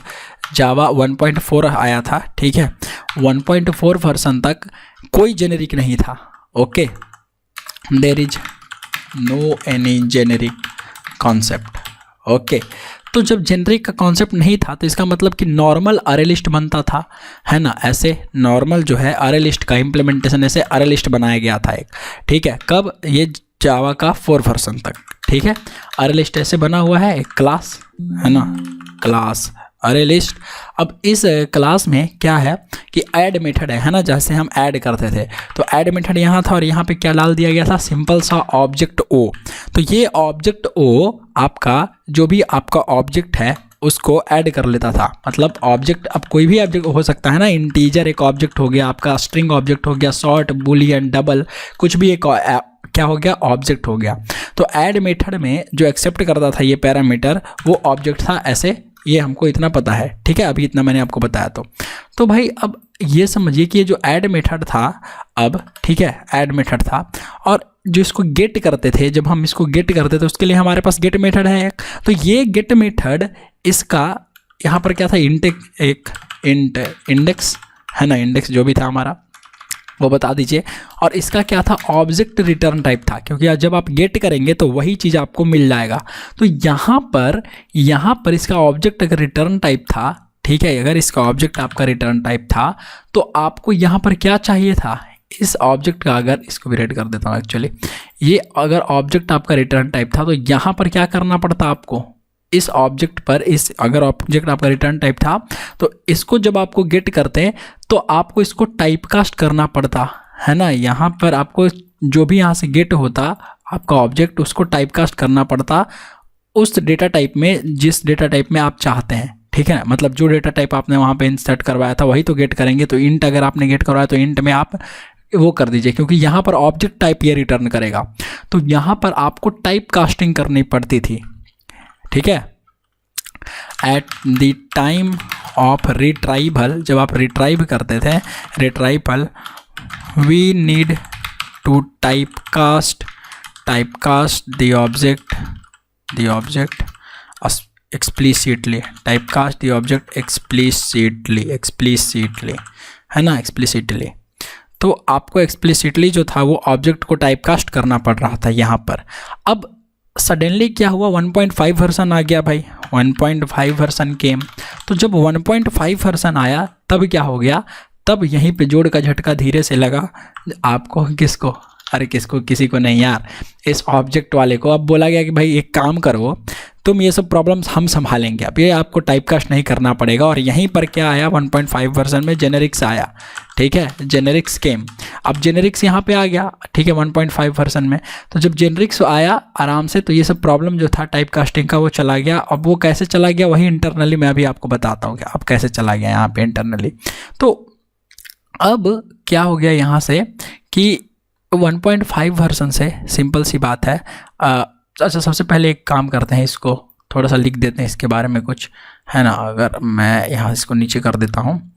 जावा 1.4 आया था, ठीक है, 1.4 वर्जन तक कोई जेनेरिक नहीं था। Okay, there is no any generic concept. Okay, तो जब जेनरिक का कॉन्सेप्ट नहीं था तो इसका मतलब कि नॉर्मल अरे लिस्ट बनता था, है ना, ऐसे नॉर्मल जो है अरे लिस्ट का इम्प्लीमेंटेशन ऐसे अरे लिस्ट बनाया गया था एक, ठीक है, कब, ये जावा का 4 वर्जन तक, ठीक है। अरे लिस्ट ऐसे बना हुआ है, एक क्लास है ना, क्लास अरे लिस्ट। अब इस क्लास में क्या है कि ऐड मेथड है ना, जैसे हम ऐड करते थे तो ऐड मेथड यहाँ था और यहाँ पे क्या डाल दिया गया था, सिंपल सा ऑब्जेक्ट ओ। तो ये ऑब्जेक्ट ओ आपका जो भी आपका ऑब्जेक्ट है उसको ऐड कर लेता था। मतलब ऑब्जेक्ट अब कोई भी ऑब्जेक्ट हो सकता है ना, इंटीजर एक ऑब्जेक्ट हो गया आपका, स्ट्रिंग ऑब्जेक्ट हो गया, शॉर्ट, बूलियन, डबल, कुछ भी एक क्या हो गया, ऑब्जेक्ट हो गया। तो ऐड मेथड में जो एक्सेप्ट करता था ये पैरामीटर वो ऑब्जेक्ट था, ऐसे ये हमको इतना पता है, ठीक है, अभी इतना मैंने आपको बताया। तो भाई अब ये समझिए कि ये जो ऐड मेथड था, अब ठीक है, ऐड मेथड था और जो इसको गेट करते थे, जब हम इसको गेट करते थे उसके लिए हमारे पास गेट मेथड है एक। तो ये गेट मेथड इसका यहाँ पर क्या था, इंडेक्स है ना, इंडेक्स जो भी था हमारा वो बता दीजिए। और इसका क्या था, ऑब्जेक्ट रिटर्न टाइप था, क्योंकि जब आप गेट करेंगे तो वही चीज़ आपको मिल जाएगा। तो यहाँ पर इसका ऑब्जेक्ट अगर रिटर्न टाइप था, ठीक है, अगर इसका ऑब्जेक्ट आपका रिटर्न टाइप था तो आपको यहाँ पर क्या चाहिए था, इस ऑब्जेक्ट का, अगर इसको भी रेड कर देता हूँ एक्चुअली, ये अगर ऑब्जेक्ट आपका रिटर्न टाइप था तो यहाँ पर क्या करना पड़ता आपको, इस ऑब्जेक्ट पर, इस अगर ऑब्जेक्ट आपका रिटर्न टाइप था तो इसको जब आपको गेट करते हैं तो आपको इसको टाइप कास्ट करना पड़ता है ना। यहाँ पर आपको जो भी यहाँ से गेट होता आपका ऑब्जेक्ट, उसको टाइप कास्ट करना पड़ता उस डेटा टाइप में जिस डेटा टाइप में आप चाहते हैं, ठीक है। मतलब जो डेटा टाइप आपने वहाँ पे इंसर्ट करवाया था वही तो गेट करेंगे। तो इंट अगर आपने गेट करवाया तो इंट में आप वो कर दीजिए, क्योंकि यहाँ पर ऑब्जेक्ट टाइप ये रिटर्न करेगा। तो यहाँ पर आपको टाइप कास्टिंग करनी पड़ती थी, ठीक है। At the time of retrieval, जब आप रिट्राइव करते थे, retrieval, we need to type cast the object explicitly, typecast the object explicitly, है ना, explicitly। तो आपको explicitly जो था वो ऑब्जेक्ट को टाइपकास्ट करना पड़ रहा था यहाँ पर। अब सडनली क्या हुआ, 1.5 वर्जन आ गया भाई, 1.5 वर्जन केम। तो जब 1.5 वर्जन आया तब क्या हो गया, तब यहीं पे जोड़ का झटका धीरे से लगा आपको। किसको? अरे किसको, किसी को नहीं यार, इस ऑब्जेक्ट वाले को। अब बोला गया कि भाई एक काम करो, तुम ये सब प्रॉब्लम्स हम संभालेंगे, अब ये आपको टाइपकास्ट नहीं करना पड़ेगा। और यहीं पर क्या आया, 1.5 वर्जन में जेनेरिक्स आया, ठीक है, जेनेरिक्स केम। अब जेनेरिक्स यहाँ पे आ गया, ठीक है, 1.5 वर्जन में। तो जब जेनेरिक्स आया आराम से, तो ये सब प्रॉब्लम जो था टाइपकास्टिंग का वो चला गया। अब वो कैसे चला गया, वही इंटरनली मैं अभी आपको बताता हूँ कि अब कैसे चला गया यहाँ पे इंटरनली। तो अब क्या हो गया यहाँ से कि 1.5 वर्जन से सिंपल सी बात है। अच्छा, सबसे पहले एक काम करते हैं, इसको थोड़ा सा लिख देते हैं इसके बारे में कुछ, है ना। अगर मैं यहाँ इसको नीचे कर देता हूँ,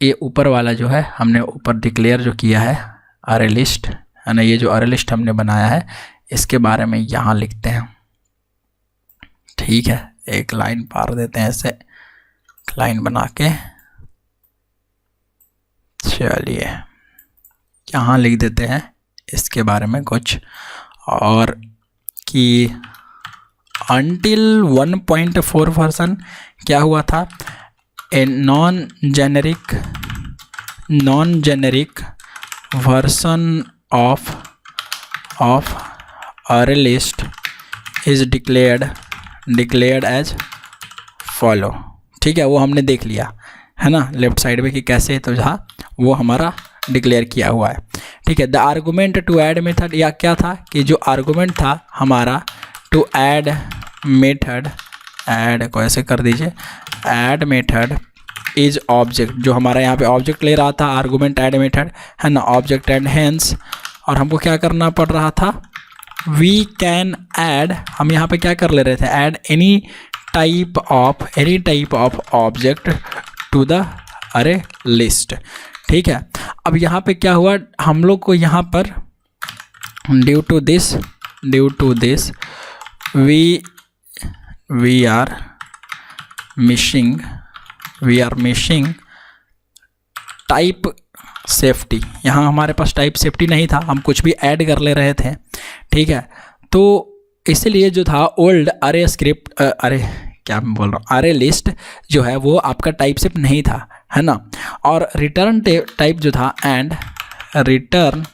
ये ऊपर वाला जो है हमने ऊपर डिक्लेयर जो किया है अरे लिस्ट, है ना, ये जो अरे लिस्ट हमने बनाया है इसके बारे में यहाँ लिखते हैं, ठीक है। एक लाइन पार देते हैं, ऐसे लाइन बना के, चलिए यहाँ लिख देते हैं इसके बारे में कुछ, और कि until 1.4 वर्जन क्या हुआ था, a non generic version of array list is declared as follow, ठीक है। वो हमने देख लिया है ना लेफ्ट साइड में कि कैसे, तो जहाँ वो हमारा डिक्लेयर किया हुआ है, ठीक है। The argument to add method, या क्या था कि जो आर्गूमेंट था हमारा टू ऐड मेथड, ऐड को ऐसे कर दीजिए, ऐड मेथड इज ऑब्जेक्ट, जो हमारा यहाँ पे ऑब्जेक्ट ले रहा था आर्गूमेंट ऐड मेथड, है ना, ऑब्जेक्ट एंड हेंस। और हमको क्या करना पड़ रहा था, वी कैन ऐड, हम यहाँ पे क्या कर ले रहे थे, add any type of object to the array list, ठीक है। अब यहाँ पे क्या हुआ, हम लोग को यहाँ पर due to this we are missing type safety. यहाँ हमारे पास टाइप सेफ्टी नहीं था, हम कुछ भी ऐड कर ले रहे थे, ठीक है। तो इसलिए जो था ओल्ड अरे स्क्रिप्ट, अरे क्या मैं बोल रहा हूँ, अरे लिस्ट जो है वो आपका टाइप सेफ नहीं था, है ना। और रिटर्न टाइप जो था, and return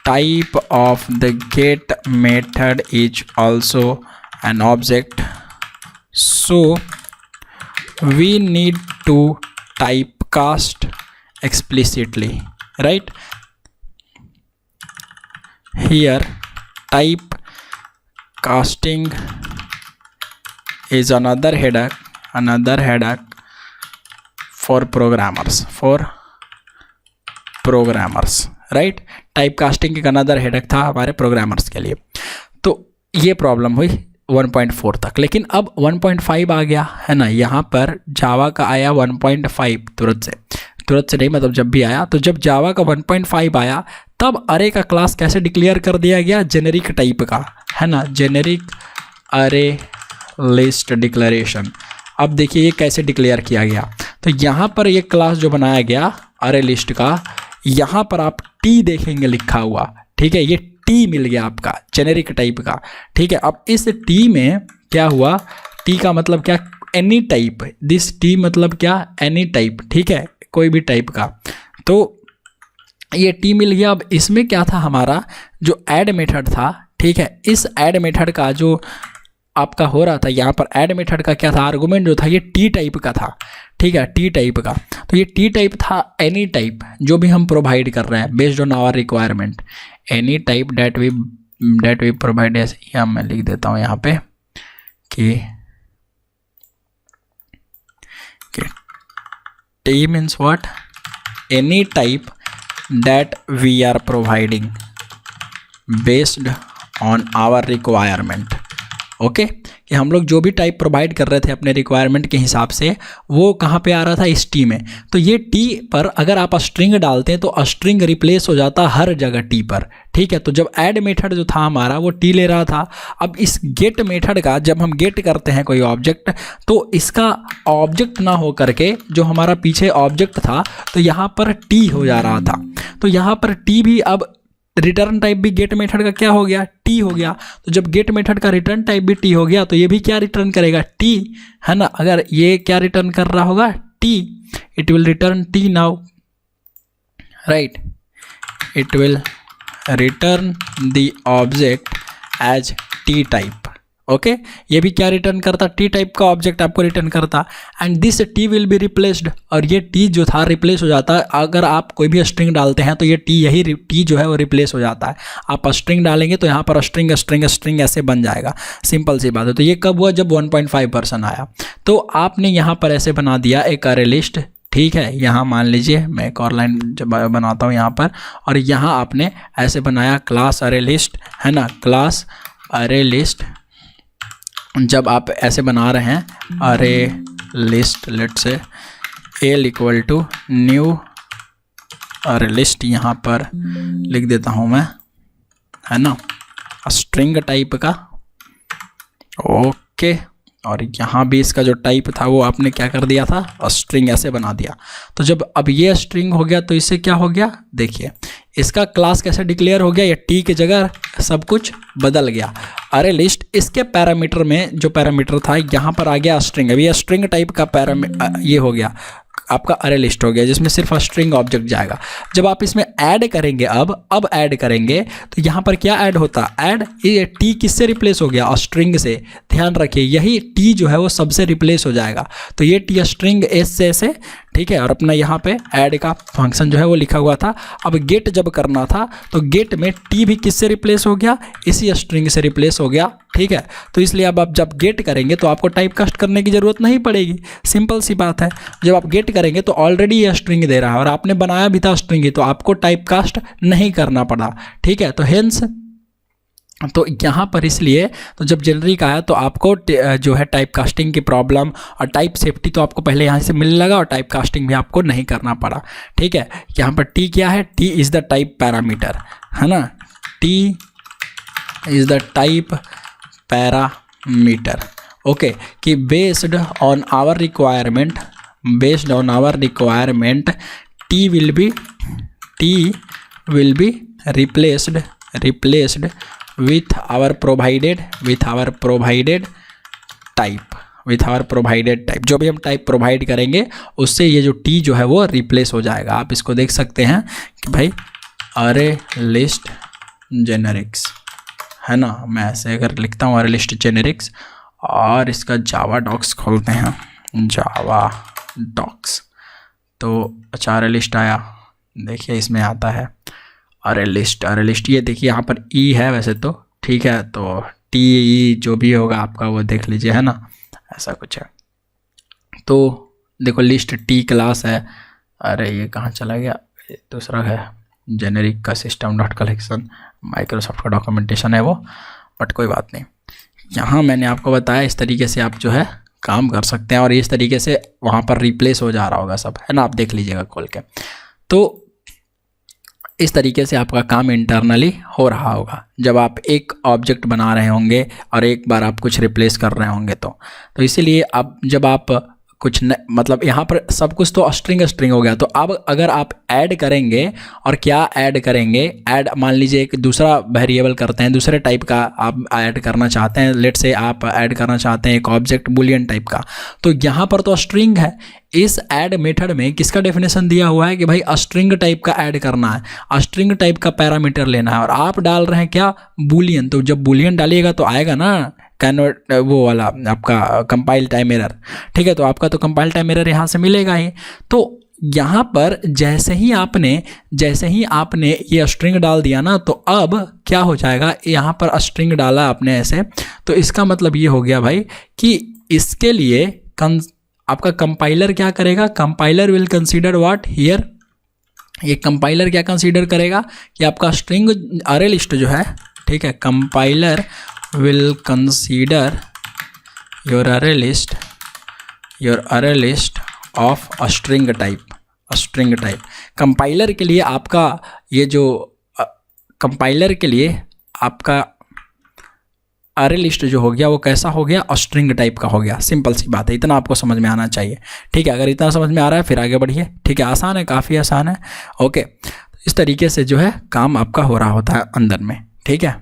type of the get method is also an object, so we need to type cast explicitly, right? Here type casting is another headache for programmers, right? Type casting एक another headache था हमारे programmers के लिए। तो ये problem हुई 1.4 तक, लेकिन अब 1.5 आ गया, है ना। यहाँ पर जावा का आया 1.5 तुरंत से नहीं, मतलब जब भी आया, तो जब जावा का 1.5 आया तब अरे का क्लास कैसे डिक्लेयर कर दिया गया, जेनेरिक टाइप का, है ना, जेनेरिक अरे लिस्ट डिक्लेरेशन। अब देखिए ये कैसे डिक्लेयर किया गया, तो यहाँ पर ये क्लास जो बनाया गया अरे लिस्ट का, यहाँ पर आप टी देखेंगे लिखा हुआ, ठीक है। ये टी मिल गया आपका जेनेरिक टाइप का, ठीक है। अब इस टी में क्या हुआ, टी का मतलब क्या, एनी टाइप, दिस टी मतलब क्या, एनी टाइप, ठीक है, कोई भी टाइप का। तो ये टी मिल गया। अब इसमें क्या था, हमारा जो ऐड मेथड था, ठीक है, इस ऐड मेथड का जो आपका हो रहा था यहाँ पर ऐड मेथड का क्या था, आर्गुमेंट जो था ये टी टाइप का था, ठीक है, टी टाइप का। तो ये टी टाइप था एनी टाइप जो भी हम प्रोवाइड कर रहे हैं based on our requirement, any type that we provide. ऐसे ही मैं लिख देता हूँ यहाँ पे कि T means what, any type that we are providing based on our requirement. Okay, कि हम लोग जो भी टाइप प्रोवाइड कर रहे थे अपने रिक्वायरमेंट के हिसाब से वो कहाँ पे आ रहा था, इस टी में। तो ये टी पर अगर आप स्ट्रिंग डालते हैं तो स्ट्रिंग रिप्लेस हो जाता हर जगह टी पर, ठीक है। तो जब ऐड मेथड जो था हमारा वो टी ले रहा था। अब इस गेट मेथड का जब हम गेट करते हैं कोई ऑब्जेक्ट तो इसका ऑब्जेक्ट ना हो करके जो हमारा पीछे ऑब्जेक्ट था तो यहाँ पर टी हो जा रहा था। तो यहाँ पर टी भी अब रिटर्न टाइप भी गेट मेथड का क्या हो गया, टी हो गया। तो जब गेट मेथड का रिटर्न टाइप भी टी हो गया तो ये भी क्या रिटर्न करेगा, टी, है ना। अगर ये क्या रिटर्न कर रहा होगा, T, it will return T now, right, it will return the object as T type. Okay, ये भी क्या रिटर्न करता, टी टाइप का ऑब्जेक्ट आपको रिटर्न करता। And this T will be replaced, और ये टी जो था रिप्लेस हो जाता है। अगर आप कोई भी स्ट्रिंग डालते हैं तो ये टी, यही टी जो है वो रिप्लेस हो जाता है। आप स्ट्रिंग डालेंगे तो यहाँ पर स्ट्रिंग स्ट्रिंग स्ट्रिंग ऐसे बन जाएगा, सिंपल सी बात है। तो ये कब हुआ, जब 1.5% आया। तो आपने यहाँ पर ऐसे बना दिया एक अरे लिस्ट, ठीक है। यहाँ मान लीजिए मैं एक और लाइन जब बनाता हूँ यहाँ पर, और यहाँ आपने ऐसे बनाया क्लास अरे लिस्ट, है ना, क्लास अरे लिस्ट। जब आप ऐसे बना रहे हैं अरे लिस्ट, लेट से L equal to new array list, यहाँ पर लिख देता हूँ मैं, है ना, स्ट्रिंग टाइप का। ओके, और यहाँ भी इसका जो टाइप था वो आपने क्या कर दिया था, स्ट्रिंग ऐसे बना दिया। तो जब अब ये स्ट्रिंग हो गया तो इससे क्या हो गया, देखिए इसका क्लास कैसे डिक्लेयर हो गया, या टी की जगह सब कुछ बदल गया। अरे लिस्ट, इसके पैरामीटर में जो पैरामीटर था यहाँ पर आ गया स्ट्रिंग। अभी ये स्ट्रिंग टाइप का ये हो गया आपका अरे लिस्ट हो गया, जिसमें सिर्फ स्ट्रिंग ऑब्जेक्ट जाएगा। जब आप इसमें ऐड करेंगे, अब ऐड करेंगे तो यहाँ पर क्या ऐड होता, ऐड, ये टी किससे रिप्लेस हो गया, स्ट्रिंग से। ध्यान रखिए यही टी जो है वो सबसे रिप्लेस हो जाएगा। तो ये टी स्ट्रिंग एस से, ठीक है। और अपना यहाँ पे ऐड का फंक्शन जो है वो लिखा हुआ था। अब गेट जब करना था तो गेट में टी भी किससे रिप्लेस हो गया, इसी स्ट्रिंग से रिप्लेस हो गया, ठीक है। तो इसलिए अब आप जब गेट करेंगे तो आपको टाइप कास्ट करने की ज़रूरत नहीं पड़ेगी, सिंपल सी बात है। जब आप गेट करेंगे तो ऑलरेडी ये स्ट्रिंग दे रहा है और आपने बनाया भी था स्ट्रिंग ही, तो आपको टाइप कास्ट नहीं करना पड़ा, ठीक है। तो हेंस, तो यहाँ पर इसलिए तो जब जेनरिक आया तो आपको जो है टाइप कास्टिंग की प्रॉब्लम और टाइप सेफ्टी तो आपको पहले यहाँ से मिलने लगा, और टाइप कास्टिंग भी आपको नहीं करना पड़ा, ठीक है। यहाँ पर टी क्या है, T is the type parameter, है ना, T is the type parameter. Okay, कि based on our requirement, based on our requirement T will be replaced with our provided type। जो भी हम टाइप प्रोवाइड करेंगे उससे ये जो टी जो है वो रिप्लेस हो जाएगा। आप इसको देख सकते हैं कि भाई अरे लिस्ट जेनेरिक्स, है ना। मैं ऐसे अगर लिखता हूँ अरे लिस्ट जेनेरिक्स और इसका जावा डॉक्स खोलते हैं, जावा डॉक्स, तो अच्छा अरे लिस्ट आया, देखिए इसमें आता है अरे लिस्ट। ये देखिए यहाँ पर ई है वैसे तो, ठीक है। तो टी ई जो भी होगा आपका वो देख लीजिए, है ना, ऐसा कुछ है। तो देखो लिस्ट टी क्लास है। अरे ये कहाँ चला गया, दूसरा है जेनेरिक का सिस्टम डॉट कलेक्शन, माइक्रोसॉफ्ट का डॉक्यूमेंटेशन है वो, बट कोई बात नहीं। यहाँ मैंने आपको बताया इस तरीके से आप जो है काम कर सकते हैं, और इस तरीके से वहाँ पर रिप्लेस हो जा रहा होगा सब, है ना, आप देख लीजिएगा खोल के। तो इस तरीके से आपका काम इंटरनली हो रहा होगा जब आप एक ऑब्जेक्ट बना रहे होंगे और एक बार आप कुछ रिप्लेस कर रहे होंगे। तो इसीलिए अब जब आप कुछ मतलब यहाँ पर सब कुछ तो स्ट्रिंग हो गया। तो अब अगर आप ऐड करेंगे, और क्या ऐड करेंगे, ऐड मान लीजिए एक दूसरा वेरिएबल करते हैं, दूसरे टाइप का आप ऐड करना चाहते हैं, लेट से आप ऐड करना चाहते हैं एक ऑब्जेक्ट बुलियन टाइप का, तो यहाँ पर तो स्ट्रिंग है। इस ऐड मेथड में किसका डेफिनेशन दिया हुआ है कि भाई स्ट्रिंग टाइप का ऐड करना है, स्ट्रिंग टाइप का पैरामीटर लेना है, और आप डाल रहे हैं क्या, बुलियन। तो जब बुलियन डालिएगा तो आएगा ना कन्वर्ट वो वाला आपका कंपाइल टाइम एरर, ठीक है। तो आपका तो कंपाइल टाइम एरर यहाँ से मिलेगा ही। तो यहाँ पर जैसे ही आपने ये स्ट्रिंग डाल दिया ना, तो अब क्या हो जाएगा, यहाँ पर स्ट्रिंग डाला आपने ऐसे, तो इसका मतलब ये हो गया भाई कि इसके लिए आपका कंपाइलर क्या करेगा, compiler will consider what here, ये कंपाइलर क्या कंसीडर करेगा कि आपका स्ट्रिंग अरे लिस्ट जो है, ठीक है, कंपाइलर विल कंसीडर योर अरे list of a string type. Compiler के लिए आपका ये जो कंपाइलर के लिए आपका अरे लिस्ट जो हो गया वो कैसा हो गया, स्ट्रिंग टाइप का हो गया। सिंपल सी बात है, इतना आपको समझ में आना चाहिए, ठीक है। अगर इतना समझ में आ रहा है फिर आगे बढ़िए, ठीक है। आसान है, काफ़ी आसान है, ओके। इस तरीके से जो है काम आपका हो रहा होता है अंदर में, ठीक है।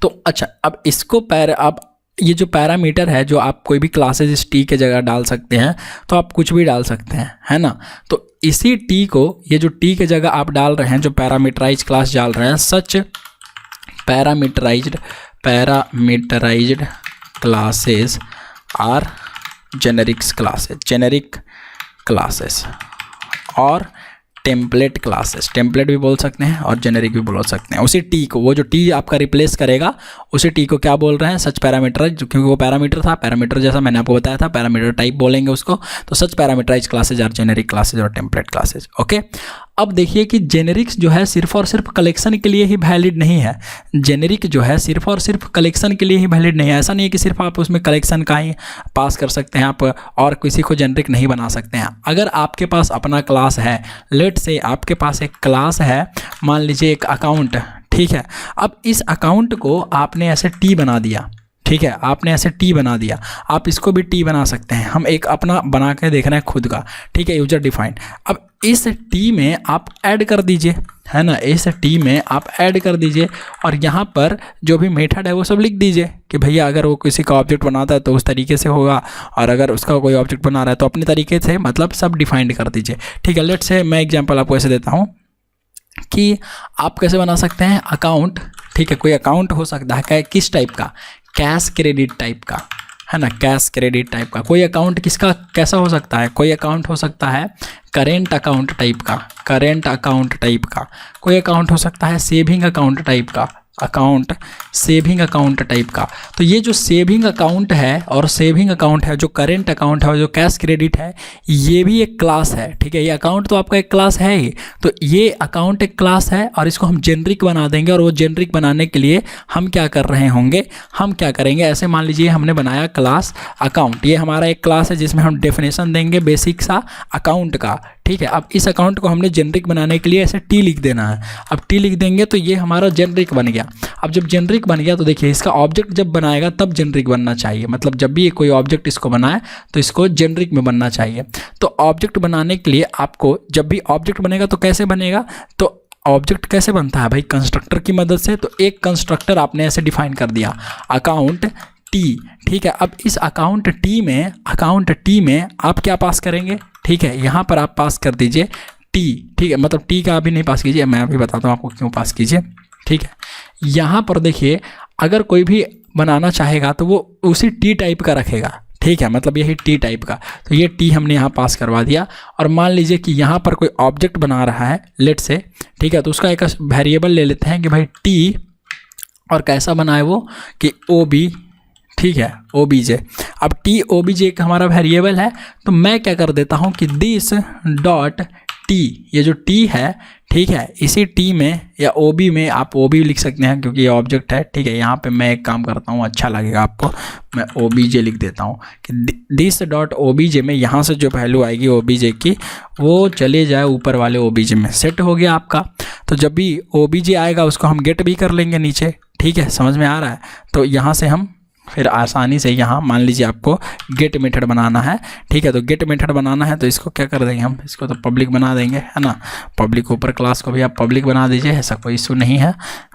तो अच्छा, अब इसको अब ये जो पैरामीटर है, जो आप कोई भी क्लासेज इस टी के जगह डाल सकते हैं, तो आप कुछ भी डाल सकते हैं, है ना। तो इसी टी को, ये जो टी के जगह आप डाल रहे हैं, जो पैरामीटराइज क्लास डाल रहे हैं, such parameterized classes are generic classes और टेम्पलेट भी बोल सकते हैं और जेनेरिक भी बोल सकते हैं। उसी टी को, वो जो टी आपका रिप्लेस करेगा, उसी टी को क्या बोल रहे हैं, सच पैरामीटराइज, क्योंकि वो पैरामीटर था, पैरामीटर जैसा मैंने आपको बताया था, पैरामीटर टाइप बोलेंगे उसको। तो such parameterize classes are generic classes और टेम्पलेट क्लासेज, ओके। अब देखिए कि जेनेरिक्स जो है सिर्फ और सिर्फ कलेक्शन के लिए ही वैलिड नहीं है। जेनेरिक जो है सिर्फ और सिर्फ कलेक्शन के लिए ही वैलिड नहीं है। ऐसा नहीं है कि सिर्फ आप उसमें कलेक्शन का ही पास कर सकते हैं आप और किसी को जेनेरिक नहीं बना सकते हैं। अगर आपके पास अपना क्लास है, लेट से आपके पास एक क्लास है, मान लीजिए एक अकाउंट, ठीक है। अब इस अकाउंट को आपने ऐसे टी बना दिया, ठीक है, आपने ऐसे टी बना दिया, आप इसको भी टी बना सकते हैं। हम एक अपना बना के देख रहे हैं खुद का, ठीक है, यूजर डिफाइंड। अब इस टी में आप ऐड कर दीजिए, है ना, इस टी में आप ऐड कर दीजिए और यहाँ पर जो भी मेथड है वो सब लिख दीजिए कि भैया अगर वो किसी का ऑब्जेक्ट बनाता है तो उस तरीके से होगा, और अगर उसका कोई ऑब्जेक्ट बना रहा है तो अपने तरीके से, मतलब सब डिफाइंड कर दीजिए, ठीक है। लेट्स से मैं एग्जांपल आपको ऐसे देता हूँ कि आप कैसे बना सकते हैं अकाउंट, ठीक है। कोई अकाउंट हो सकता है किस टाइप का, कैश क्रेडिट टाइप का, है ना, कैश क्रेडिट टाइप का। कोई अकाउंट किसका कैसा हो सकता है, कोई अकाउंट हो सकता है करेंट अकाउंट टाइप का, कोई अकाउंट हो सकता है सेविंग अकाउंट टाइप का, सेविंग अकाउंट टाइप का। तो ये जो सेविंग अकाउंट है और सेविंग अकाउंट है, जो करेंट अकाउंट है और जो कैश क्रेडिट है, ये भी एक क्लास है, ठीक है। ये अकाउंट तो आपका एक क्लास है ही, तो ये अकाउंट एक क्लास है और इसको हम जेनरिक बना देंगे। और वो जेनरिक बनाने के लिए हम क्या कर रहे होंगे, हम क्या करेंगे, ऐसे मान लीजिए हमने बनाया क्लास अकाउंट, ये हमारा एक क्लास है जिसमें हम डेफिनेशन देंगे बेसिक सा अकाउंट का, ठीक है। अब इस अकाउंट को हमने जेनरिक बनाने के लिए ऐसे टी लिख देना है। अब टी लिख देंगे तो ये हमारा जेनरिक बन गया। अब जब जेनरिक बन गया तो देखिए इसका ऑब्जेक्ट जब बनाएगा तब जेनरिक बनना चाहिए, मतलब जब भी कोई ऑब्जेक्ट इसको बनाए तो इसको जेनरिक में बनना चाहिए। तो ऑब्जेक्ट बनाने के लिए आपको, जब भी ऑब्जेक्ट बनेगा तो कैसे बनेगा, तो ऑब्जेक्ट कैसे बनता है भाई, कंस्ट्रक्टर की मदद से। तो एक कंस्ट्रक्टर आपने ऐसे डिफाइन कर दिया, अकाउंट टी, ठीक है। अब इस अकाउंट टी में आप क्या पास करेंगे, ठीक है, यहाँ पर आप पास कर दीजिए टी, ठीक है। मतलब टी का अभी नहीं पास कीजिए, मैं अभी बताता हूँ आपको क्यों पास कीजिए, ठीक है। यहाँ पर देखिए अगर कोई भी बनाना चाहेगा तो वो उसी टी टाइप का रखेगा, ठीक है, मतलब यही टी टाइप का। तो ये टी हमने यहाँ पास करवा दिया। और मान लीजिए कि यहाँ पर कोई ऑब्जेक्ट बना रहा है लेट से, ठीक है, तो उसका एक वेरिएबल ले लेते हैं कि भाई टी, और कैसा बनाए वो कि ओ बी, ठीक है, ओबीजे। अब टी ओबीजे एक हमारा वेरिएबल है, तो मैं क्या कर देता हूँ कि दिस डॉट टी, ये जो टी है, ठीक है, इसी टी में या ओबी में, आप ओबी लिख सकते हैं क्योंकि ये ऑब्जेक्ट है, ठीक है। यहाँ पे मैं एक काम करता हूँ, अच्छा लगेगा आपको, मैं ओबीजे लिख देता हूँ कि दिस डॉट ओबीजे में यहाँ से जो वैल्यू आएगी ओबीजे की वो चले जाए ऊपर वाले ओबीजे में। सेट हो गया आपका। तो जब भी ओबीजे आएगा उसको हम गेट भी कर लेंगे नीचे, ठीक है, समझ में आ रहा है। तो यहाँ से हम फिर आसानी से, यहाँ मान लीजिए आपको गेट मेथड बनाना है, ठीक है। तो गेट मेथड बनाना है तो इसको क्या कर देंगे हम, इसको तो पब्लिक बना देंगे, है ना। पब्लिक ऊपर क्लास को भी आप पब्लिक बना दीजिए, ऐसा कोई इशू नहीं है,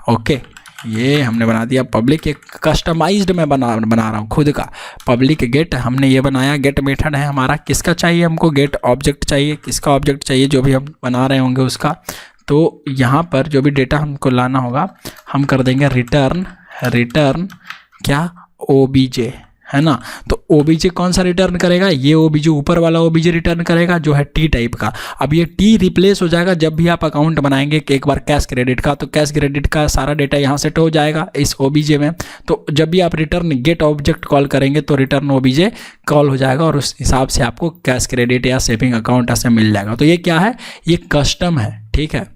ओके। ये हमने बना दिया पब्लिक, एक कस्टमाइज्ड मैं बना रहा हूँ खुद का पब्लिक गेट हमने ये बनाया। गेट मेथड है हमारा, किसका चाहिए हमको, गेट ऑब्जेक्ट चाहिए, किसका ऑब्जेक्ट चाहिए, जो भी हम बना रहे होंगे उसका। तो यहाँ पर जो भी डेटा हमको लाना होगा हम कर देंगे रिटर्न क्या, OBJ, है ना। तो OBJ कौन सा रिटर्न करेगा, ये OBJ ऊपर वाला OBJ रिटर्न करेगा जो है T टाइप का। अब ये T रिप्लेस हो जाएगा जब भी आप अकाउंट बनाएंगे कि एक बार कैश क्रेडिट का, तो कैश क्रेडिट का सारा डेटा यहाँ सेट हो जाएगा इस OBJ में। तो जब भी आप रिटर्न गेट ऑब्जेक्ट कॉल करेंगे तो रिटर्न OBJ कॉल हो जाएगा और उस हिसाब से आपको कैश क्रेडिट या सेविंग अकाउंट ऐसे मिल जाएगा। तो ये क्या है, ये कस्टम है, ठीक है,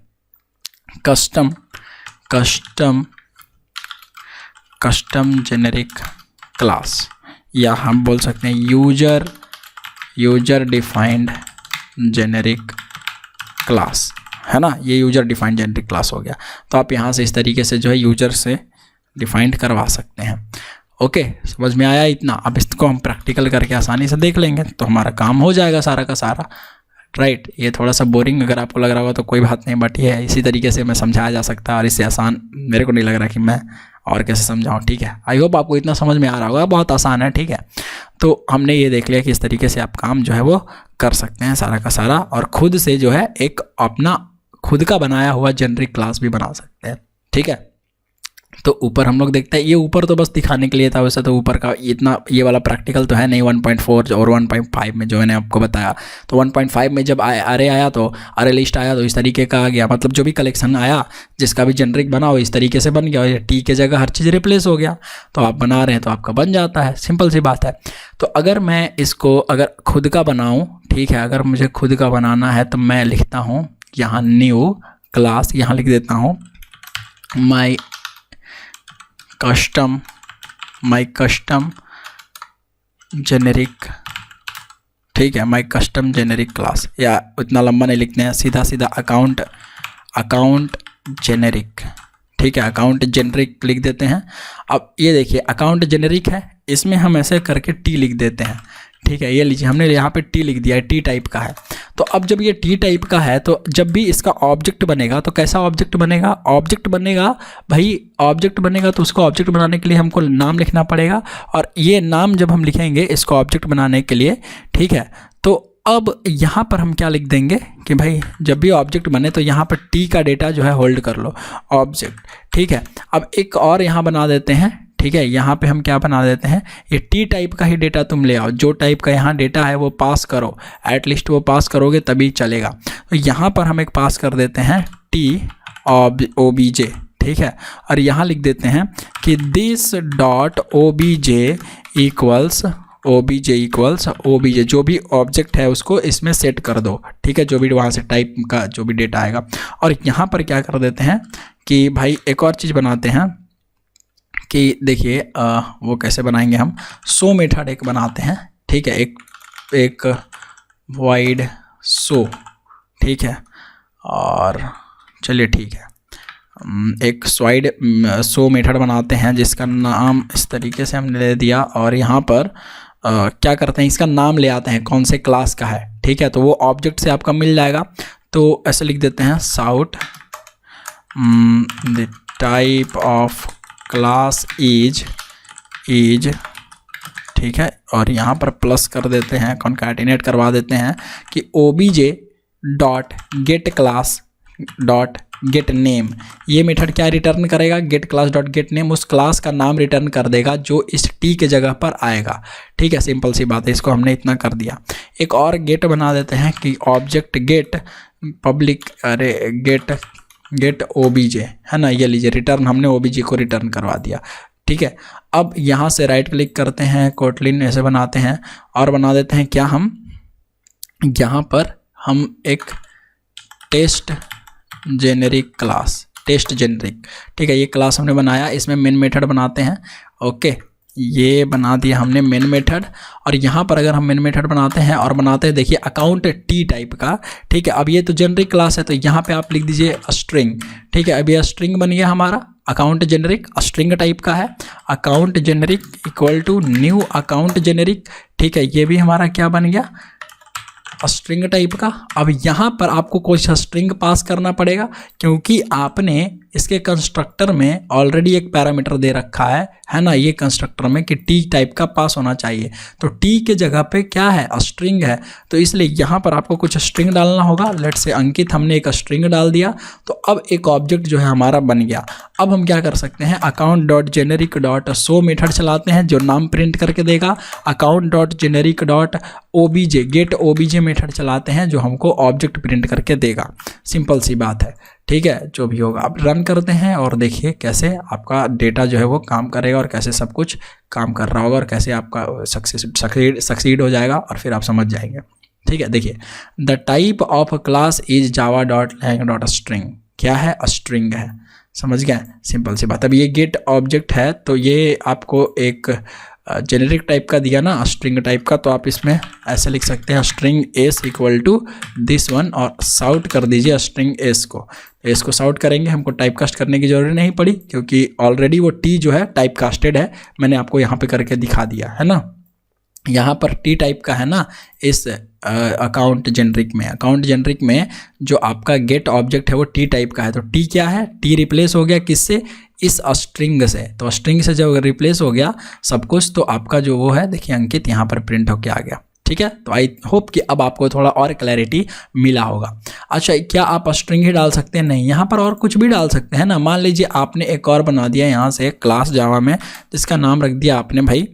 कस्टम जेनेरिक क्लास, या हम बोल सकते हैं यूजर डिफाइंड जेनेरिक क्लास, है ना। ये यूजर डिफाइंड जेनेरिक क्लास हो गया। तो आप यहाँ से इस तरीके से जो है यूजर से डिफाइंड करवा सकते हैं। ओके, समझ में आया इतना। अब इसको हम प्रैक्टिकल करके आसानी से देख लेंगे तो हमारा काम हो जाएगा सारा का सारा, राइट। ये थोड़ा सा बोरिंग अगर आपको लग रहा होगा तो कोई बात नहीं, बट ये इसी तरीके से मैं समझाया जा सकता है और इससे आसान मेरे को नहीं लग रहा कि मैं और कैसे समझाऊँ, ठीक है। आई होप आपको इतना समझ में आ रहा होगा, बहुत आसान है, ठीक है। तो हमने ये देख लिया कि इस तरीके से आप काम जो है वो कर सकते हैं सारा का सारा, और खुद से जो है एक अपना खुद का बनाया हुआ जेनेरिक क्लास भी बना सकते हैं, ठीक है। तो ऊपर हम लोग देखते हैं, ये ऊपर तो बस दिखाने के लिए था, वैसे तो ऊपर का इतना ये वाला प्रैक्टिकल तो है नहीं 1.4 और 1.5 में जो मैंने आपको बताया। तो 1.5 में जब अरे आया तो अरे लिस्ट आया तो इस तरीके का आ गया, मतलब जो भी कलेक्शन आया जिसका भी जेनरिक बना हो इस तरीके से बन गया, और टी के जगह हर चीज़ रिप्लेस हो गया। तो आप बना रहे हैं तो आपका बन जाता है, सिंपल सी बात है। तो अगर मैं इसको अगर खुद का बनाऊँ, ठीक है, अगर मुझे खुद का बनाना है तो मैं लिखता हूँ यहाँ न्यू क्लास, यहाँ लिख देता हूँ माई कस्टम जेनेरिक, ठीक है, माई कस्टम जेनेरिक क्लास, या उतना लंबा नहीं लिखते हैं, सीधा सीधा अकाउंट जेनेरिक, ठीक है, अकाउंट जेनेरिक लिख देते हैं। अब ये देखिए अकाउंट जेनेरिक है, इसमें हम ऐसे करके टी लिख देते हैं, ठीक है। ये लीजिए हमने यहाँ पे टी लिख दिया है, टी टाइप का है। तो अब जब ये टी टाइप का है तो जब भी इसका ऑब्जेक्ट बनेगा तो कैसा ऑब्जेक्ट बनेगा, ऑब्जेक्ट बनेगा भाई, ऑब्जेक्ट बनेगा तो उसको ऑब्जेक्ट बनाने के लिए हमको नाम लिखना पड़ेगा, और ये नाम जब हम लिखेंगे इसको ऑब्जेक्ट बनाने के लिए, ठीक है। तो अब यहाँ पर हम क्या लिख देंगे कि भाई जब भी ऑब्जेक्ट बने तो यहाँ पर टी का डेटा जो है होल्ड कर लो ऑब्जेक्ट, ठीक है। अब एक और यहाँ बना देते हैं, ठीक है, यहाँ पे हम क्या बना देते हैं, ये टी टाइप का ही डेटा तुम ले आओ, जो टाइप का यहाँ डेटा है वो पास करो, एटलीस्ट वो पास करोगे तभी चलेगा। तो यहाँ पर हम एक पास कर देते हैं टी OBJ, ठीक है, और यहाँ लिख देते हैं कि this dot OBJ equals OBJ, जो भी ऑब्जेक्ट है उसको इसमें सेट कर दो, ठीक है, जो भी वहाँ से टाइप का जो भी डेटा आएगा। और यहाँ पर क्या कर देते हैं कि भाई एक और चीज़ बनाते हैं कि देखिए वो कैसे बनाएंगे हम, शो मेथड एक बनाते हैं, ठीक है, एक वाइड शो, ठीक है, और चलिए ठीक है, एक स्वाइड शो मेथड बनाते हैं जिसका नाम इस तरीके से हमने दे दिया, और यहाँ पर क्या करते हैं, इसका नाम ले आते हैं कौन से क्लास का है, ठीक है। तो वो ऑब्जेक्ट से आपका मिल जाएगा। तो ऐसे लिख देते हैं साउट the type of class is, ठीक है, और यहाँ पर प्लस कर देते हैं, कॉन्कैटिनेट करवा देते हैं कि OBJ dot get class dot get name. ये मेथड क्या रिटर्न करेगा, get class dot get name, उस क्लास का नाम रिटर्न कर देगा जो इस टी के जगह पर आएगा, ठीक है, सिंपल सी बात है। इसको हमने इतना कर दिया। एक और गेट बना देते हैं कि ऑब्जेक्ट गेट पब्लिक, अरे गेट OBJ, है ना, ये लीजिए रिटर्न हमने OBJ को रिटर्न करवा दिया, ठीक है। अब यहाँ से राइट क्लिक करते हैं, कोटलिन ऐसे बनाते हैं और बना देते हैं क्या, हम यहाँ पर हम एक test generic class, test generic, ठीक है, ये क्लास हमने बनाया, इसमें मेन मेथड बनाते हैं। ओके, ये बना दिया हमने मेन मेथड, और यहाँ पर अगर हम मेन मेथड बनाते हैं और बनाते हैं देखिए अकाउंट टी टाइप का, ठीक है। अब ये तो जेनरिक क्लास है तो यहाँ पे आप लिख दीजिए स्ट्रिंग, ठीक है। अब ये स्ट्रिंग बन गया हमारा, अकाउंट जेनरिक स्ट्रिंग टाइप का है, account generic equal to new account generic, ठीक है, ये भी हमारा क्या बन गया, स्ट्रिंग टाइप का। अब यहाँ पर आपको कोई स्ट्रिंग पास करना पड़ेगा क्योंकि आपने इसके कंस्ट्रक्टर में ऑलरेडी एक पैरामीटर दे रखा है ना, ये कंस्ट्रक्टर में कि टी टाइप का पास होना चाहिए। तो टी के जगह पे क्या है, स्ट्रिंग है, तो इसलिए यहाँ पर आपको कुछ स्ट्रिंग डालना होगा। लेट्स से अंकित, हमने एक स्ट्रिंग डाल दिया, तो अब एक ऑब्जेक्ट जो है हमारा बन गया। अब हम क्या कर सकते हैं, account dot generic dot show method चलाते हैं जो नाम प्रिंट करके देगा। Account dot generic dot OBJ get OBJ method चलाते हैं जो हमको ऑब्जेक्ट प्रिंट करके देगा। सिंपल सी बात है, ठीक है। जो भी होगा आप रन करते हैं और देखिए कैसे आपका डेटा जो है वो काम करेगा और कैसे सब कुछ काम कर रहा होगा और कैसे आपका सक्सीड हो जाएगा, और फिर आप समझ जाएंगे, ठीक है। देखिए, the type of class is Java dot lang dot string. क्या है, स्ट्रिंग है, समझ गए, सिंपल सी बात। अब ये गेट ऑब्जेक्ट है तो ये आपको एक जेनेरिक टाइप का दिया ना, स्ट्रिंग टाइप का, तो आप इसमें ऐसे लिख सकते हैं string S equal to this one, और साउट कर दीजिए स्ट्रिंग एस को। एस को साउट करेंगे, हमको टाइप कास्ट करने की जरूरत नहीं पड़ी क्योंकि ऑलरेडी वो टी जो है टाइप कास्टेड है, मैंने आपको यहाँ पे करके दिखा दिया है ना। यहाँ पर टी टाइप का है ना इस अकाउंट जेनरिक में। अकाउंट जेनरिक में जो आपका गेट ऑब्जेक्ट है वो टी टाइप का है, तो टी क्या है, टी रिप्लेस हो गया किससे, इस स्ट्रिंग से। तो स्ट्रिंग से जब रिप्लेस हो गया सब कुछ, तो आपका जो वो है देखिए अंकित यहाँ पर प्रिंट होके आ गया, ठीक है। तो आई होप कि अब आपको थोड़ा और क्लैरिटी मिला होगा। अच्छा, क्या आप स्ट्रिंग ही डाल सकते हैं, नहीं, यहाँ पर और कुछ भी डाल सकते हैं ना। मान लीजिए आपने एक और बना दिया यहाँ से क्लास जावा में, जिसका नाम रख दिया आपने भाई,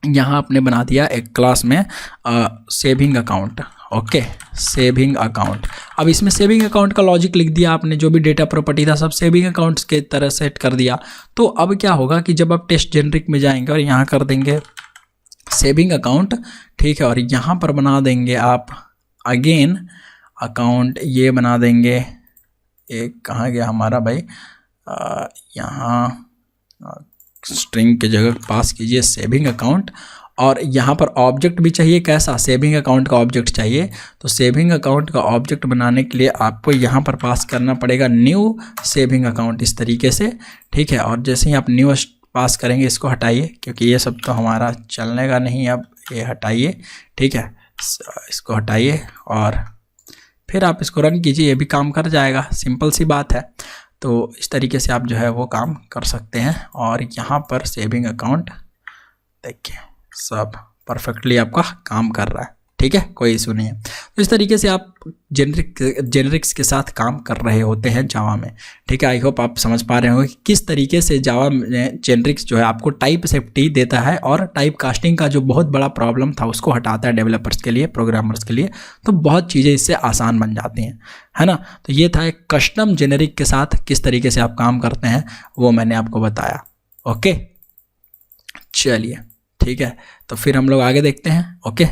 यहाँ आपने बना दिया एक क्लास में saving account, okay, saving account. अब इसमें सेविंग अकाउंट का लॉजिक लिख दिया आपने, जो भी डेटा प्रॉपर्टी था सब सेविंग अकाउंट्स के तरह सेट कर दिया। तो अब क्या होगा कि जब आप टेस्ट जेनरिक में जाएंगे और यहाँ कर देंगे सेविंग अकाउंट, ठीक है, और यहाँ पर बना देंगे आप अगेन अकाउंट, ये बना देंगे एक, कहाँ गया हमारा भाई, यहाँ स्ट्रिंग की जगह पास कीजिए सेविंग अकाउंट, और यहाँ पर ऑब्जेक्ट भी चाहिए, कैसा, सेविंग अकाउंट का ऑब्जेक्ट चाहिए। तो सेविंग अकाउंट का ऑब्जेक्ट बनाने के लिए आपको यहाँ पर पास करना पड़ेगा न्यू सेविंग अकाउंट, इस तरीके से, ठीक है। और जैसे ही आप न्यू पास करेंगे, इसको हटाइए क्योंकि ये सब तो हमारा चलने का नहीं, अब ये हटाइए, ठीक है, इसको हटाइए और फिर आप इसको रन कीजिए, ये भी काम कर जाएगा, सिंपल सी बात है। तो इस तरीके से आप जो है वो काम कर सकते हैं। और यहाँ पर सेविंग अकाउंट देखिए सब परफेक्टली आपका काम कर रहा है, ठीक है, कोई इशू नहीं है। तो इस तरीके से आप जेनरिक्स के साथ काम कर रहे होते हैं जावा में, ठीक है। आई होप आप समझ पा रहे होंगे कि किस तरीके से जावा में जेनरिक्स जो है आपको टाइप सेफ्टी देता है और टाइप कास्टिंग का जो बहुत बड़ा प्रॉब्लम था उसको हटाता है डेवलपर्स के लिए, प्रोग्रामर्स के लिए। तो बहुत चीज़ें इससे आसान बन जाती हैं, है ना। तो ये था एक कस्टम जेनरिक के साथ किस तरीके से आप काम करते हैं, वो मैंने आपको बताया, ओके। चलिए ठीक है, तो फिर हम लोग आगे देखते हैं, ओके।